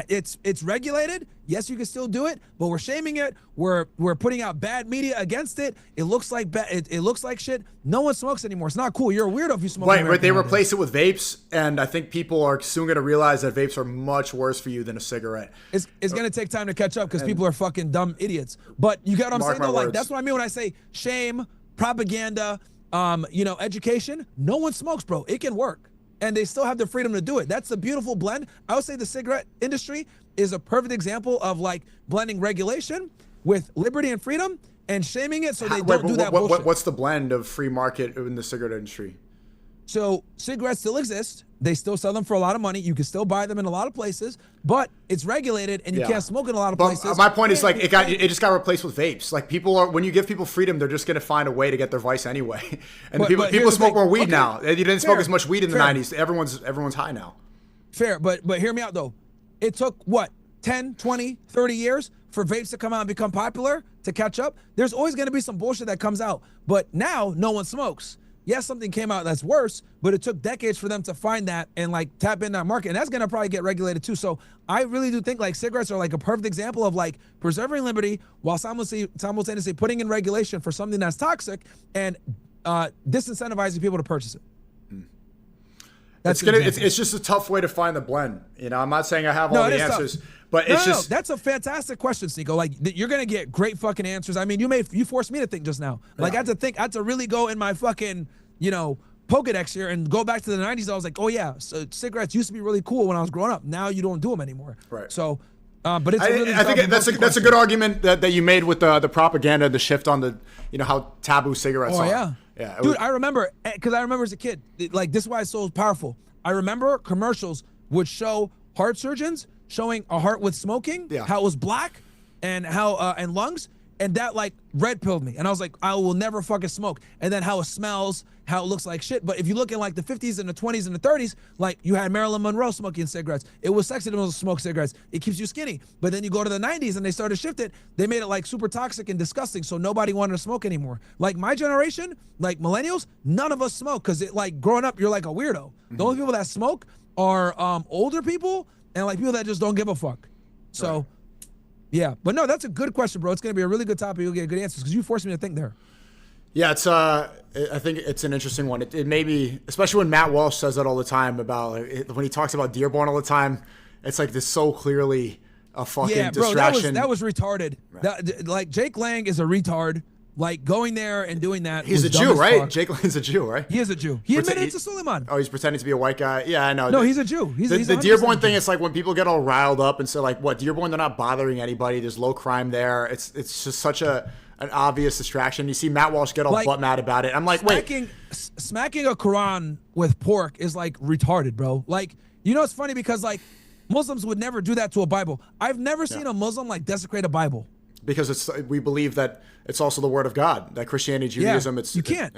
it's regulated. Yes, you can still do it, but we're shaming it. We're putting out bad media against it. It looks like it looks like shit. No one smokes anymore. It's not cool. You're a weirdo if you smoke. Right, they replace it with vapes, and I think people are soon going to realize that vapes are much worse for you than a cigarette. It's going to take time to catch up because people are fucking dumb idiots. But you get what I'm saying, though? Like, that's what I mean when I say shame, propaganda, education. No one smokes, bro. It can work. And they still have the freedom to do it. That's a beautiful blend. I would say the cigarette industry is a perfect example of, like, blending regulation with liberty and freedom and shaming it so they don't do that bullshit. What's the blend of free market in the cigarette industry? So cigarettes still exist. They still sell them for a lot of money. You can still buy them in a lot of places, but it's regulated and you can't smoke in a lot of places. My point is, like, it just got replaced with vapes. Like, when you give people freedom, they're just going to find a way to get their vice anyway. And people smoke more weed now. You didn't smoke as much weed in the 90s. Everyone's high now. Fair, but hear me out, though. It took, what, 10, 20, 30 years for vapes to come out and become popular, to catch up? There's always going to be some bullshit that comes out. But now, no one smokes. Yes, something came out that's worse, but it took decades for them to find that and, like, tap in that market. And that's going to probably get regulated too. So I really do think, like, cigarettes are, like, a perfect example of, like, preserving liberty while simultaneously putting in regulation for something that's toxic and disincentivizing people to purchase it. It's just a tough way to find the blend. You know, I'm not saying I have all the answers, but it's just. That's a fantastic question, SNEAKO. Like, you're gonna get great fucking answers. I mean, you forced me to think just now. Like, I had to really go in my fucking, Pokedex here and go back to the 90s. I was like, oh yeah, so cigarettes used to be really cool when I was growing up. Now you don't do them anymore. Right. So, but it's. I think that's a good argument that you made with the propaganda, the shift on the, how taboo cigarettes are. Yeah. Yeah, dude, I remember as a kid, like, this is why it's so powerful. I remember commercials would show heart surgeons showing a heart with smoking, how it was black, and how and lungs, and that, like, red pilled me. And I was like, I will never fucking smoke. And then how it smells, how it looks like shit. But if you look in, like, the 50s and the 20s and the 30s, like, you had Marilyn Monroe smoking cigarettes. It was sexy to smoke cigarettes. It keeps you skinny. But then you go to the 90s and they started to shift it. They made it, like, super toxic and disgusting, so nobody wanted to smoke anymore. Like, my generation, like millennials, none of us smoke because it, like, growing up, you're like a weirdo. The only people that smoke are older people and, like, people that just don't give a fuck. So, yeah. But no, that's a good question, bro. It's going to be a really good topic. You'll get good answers because you forced me to think there. Yeah, it's I think it's an interesting one. It may be, especially when Matt Walsh says that all the time about when he talks about Dearborn all the time. It's like this so clearly a fucking distraction. That was retarded. Right. Like, Jake Lang is a retard. Like, going there and doing that. He's a Jew, right? Fuck. Jake Lang's a Jew, right? He is a Jew. He admitted it to Suleiman. Oh, he's pretending to be a white guy. Yeah, I know. No, he's a Jew. He's the Dearborn thing. It's like when people get all riled up and say, like, what, Dearborn? They're not bothering anybody. There's low crime there. It's just such an obvious distraction. You see Matt Walsh get all butt mad about it. I'm like, smacking a Quran with pork is, like, retarded, bro. Like, it's funny because, like, Muslims would never do that to a Bible. I've never seen a Muslim like desecrate a Bible. Because we believe that it's also the word of God. That Christianity, Judaism, you can't.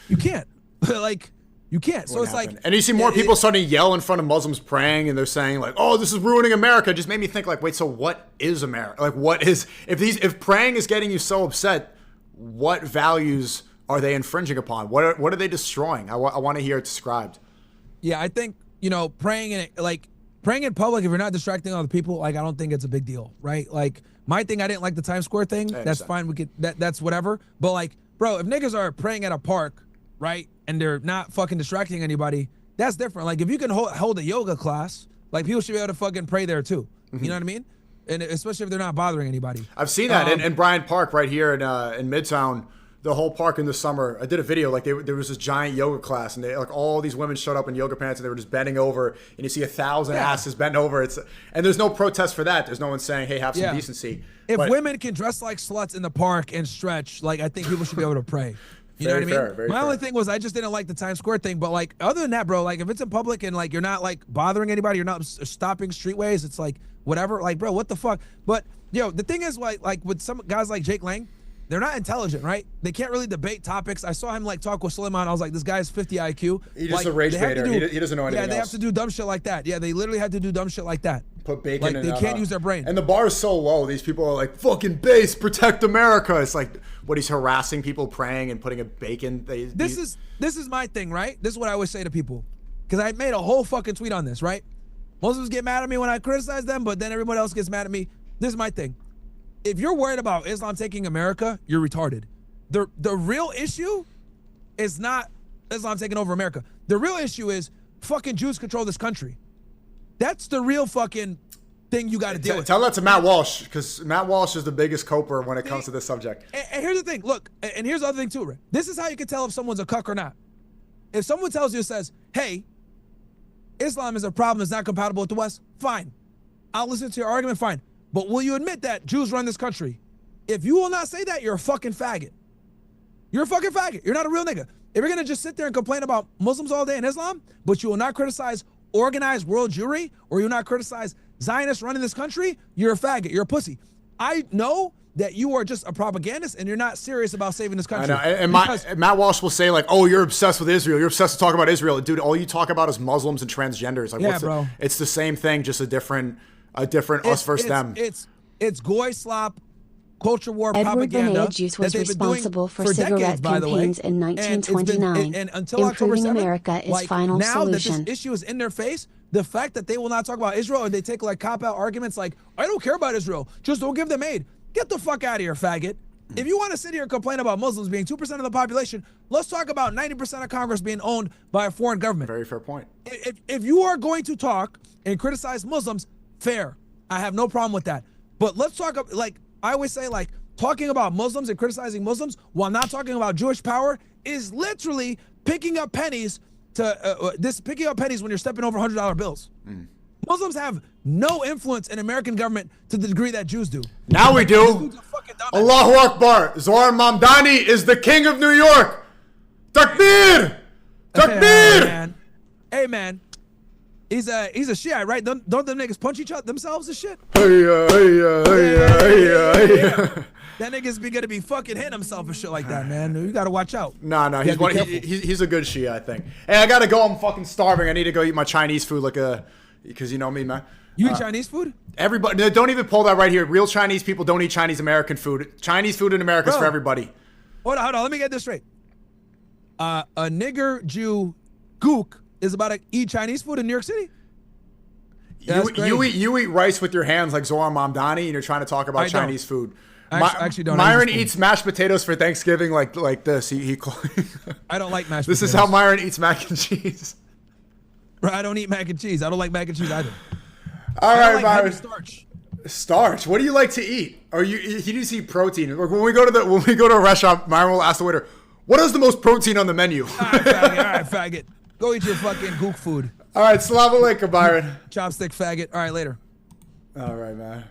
You can't. Like, you can't. So it's like, and you see more people starting to yell in front of Muslims praying, and they're saying like, "Oh, this is ruining America." It just made me think like, wait, so what is America? Like, what is if praying is getting you so upset? What values are they infringing upon? What are they destroying? I want to hear it described. Yeah, I think praying in public, if you're not distracting other people, like I don't think it's a big deal, right? Like my thing, I didn't like the Times Square thing. That's fine. We could that's whatever. But like, bro, if niggas are praying at a park, right, and they're not fucking distracting anybody, that's different. Like if you can hold a yoga class, like people should be able to fucking pray there too. You know what I mean? And especially if they're not bothering anybody. I've seen that in Bryant Park right here in Midtown. The whole park in the summer, I did a video, like there was this giant yoga class, and like all these women showed up in yoga pants, and they were just bending over, and you see 1,000 asses bent over. And there's no protest for that. There's no one saying, hey, have some decency. If women can dress like sluts in the park and stretch, like I think people should be able to pray. You know what I mean? My only thing was I just didn't like the Times Square thing, but like other than that, bro, like if it's in public and like you're not like bothering anybody, you're not stopping streetways, it's like whatever, like bro, what the fuck? But the thing is like with some guys like Jake Lang, they're not intelligent, right? They can't really debate topics. I saw him like talk with Suleiman. I was like, this guy's 50 IQ. He's just a rage baiter. He doesn't know anything else. Yeah, they have to do dumb shit like that. Yeah, they literally had to do dumb shit like that. Put bacon in they can't use their brain. And the bar is so low. These people are like, fucking base, protect America. It's like, what, he's harassing people praying and putting a bacon. This is my thing, right? This is what I always say to people. Because I made a whole fucking tweet on this, right? Muslims get mad at me when I criticize them, but then everyone else gets mad at me. This is my thing. If you're worried about Islam taking America, you're retarded. The real issue is not Islam taking over America. The real issue is fucking Jews control this country. That's the real fucking thing you got to deal with. Tell that to Matt Walsh, because Matt Walsh is the biggest coper when it comes to this subject. And here's the thing. Look, and here's the other thing too, Rick. This is how you can tell if someone's a cuck or not. If someone tells you, says, hey, Islam is a problem, it's not compatible with the West, fine. I'll listen to your argument, fine. But will you admit that Jews run this country? If you will not say that, you're a fucking faggot. You're a fucking faggot. You're not a real nigga. If you're going to just sit there and complain about Muslims all day in Islam, but you will not criticize organized world Jewry, or you'll not criticize Zionists running this country, you're a faggot. You're a pussy. I know that you are just a propagandist and you're not serious about saving this country. I know. And Matt Walsh will say like, oh, you're obsessed with Israel. You're obsessed with talking about Israel. Dude, all you talk about is Muslims and transgenders. Like, bro. It's the same thing, just a different us versus them. It's goy slop, culture war Edward propaganda. Edward Juice was responsible for cigarette decades, campaigns in 1929. And until October 7th, America is final now solution. That this issue is in their face, the fact that they will not talk about Israel, or they take like cop-out arguments like, I don't care about Israel, just don't give them aid. Get the fuck out of here, faggot. If you want to sit here and complain about Muslims being 2% of the population, let's talk about 90% of Congress being owned by a foreign government. Very fair point. If you are going to talk and criticize Muslims, fair. I have no problem with that. But let's talk, like I always say, like talking about Muslims and criticizing Muslims while not talking about Jewish power is literally picking up pennies picking up pennies when you're stepping over $100 bills. Muslims have no influence in American government to the degree that Jews do. Now we do. Allahu Akbar. Zohar Mamdani is the king of New York. Takbir! Takbir! Hey man. He's a Shiite, right? Don't them niggas punch each other themselves and shit? That nigga's gonna be fucking hitting himself and shit like that, man. You gotta watch out. No, he's a good Shia, I think. Hey, I gotta go. I'm fucking starving. I need to go eat my Chinese food, because you know me, man. You eat Chinese food? Everybody, don't even pull that right here. Real Chinese people don't eat Chinese American food. Chinese food in America is for everybody. Hold on. Let me get this straight. A nigger Jew gook is about to eat Chinese food in New York City? You eat rice with your hands like Zohar Mamdani, and you're trying to talk about Chinese food. I actually don't. Myron eats mashed potatoes for Thanksgiving like this. I don't like mashed potatoes. This is how Myron eats mac and cheese. Bro, I don't eat mac and cheese. I don't like mac and cheese either. All right, Myron. Starch. Starch. What do you like to eat? Or you just eat protein? Like when we go to a restaurant, Myron will ask the waiter, "What is the most protein on the menu?" All right, faggot. Go eat your fucking gook food. All right, Salaam alaikum, Byron. Chopstick faggot. All right, later. All right, man.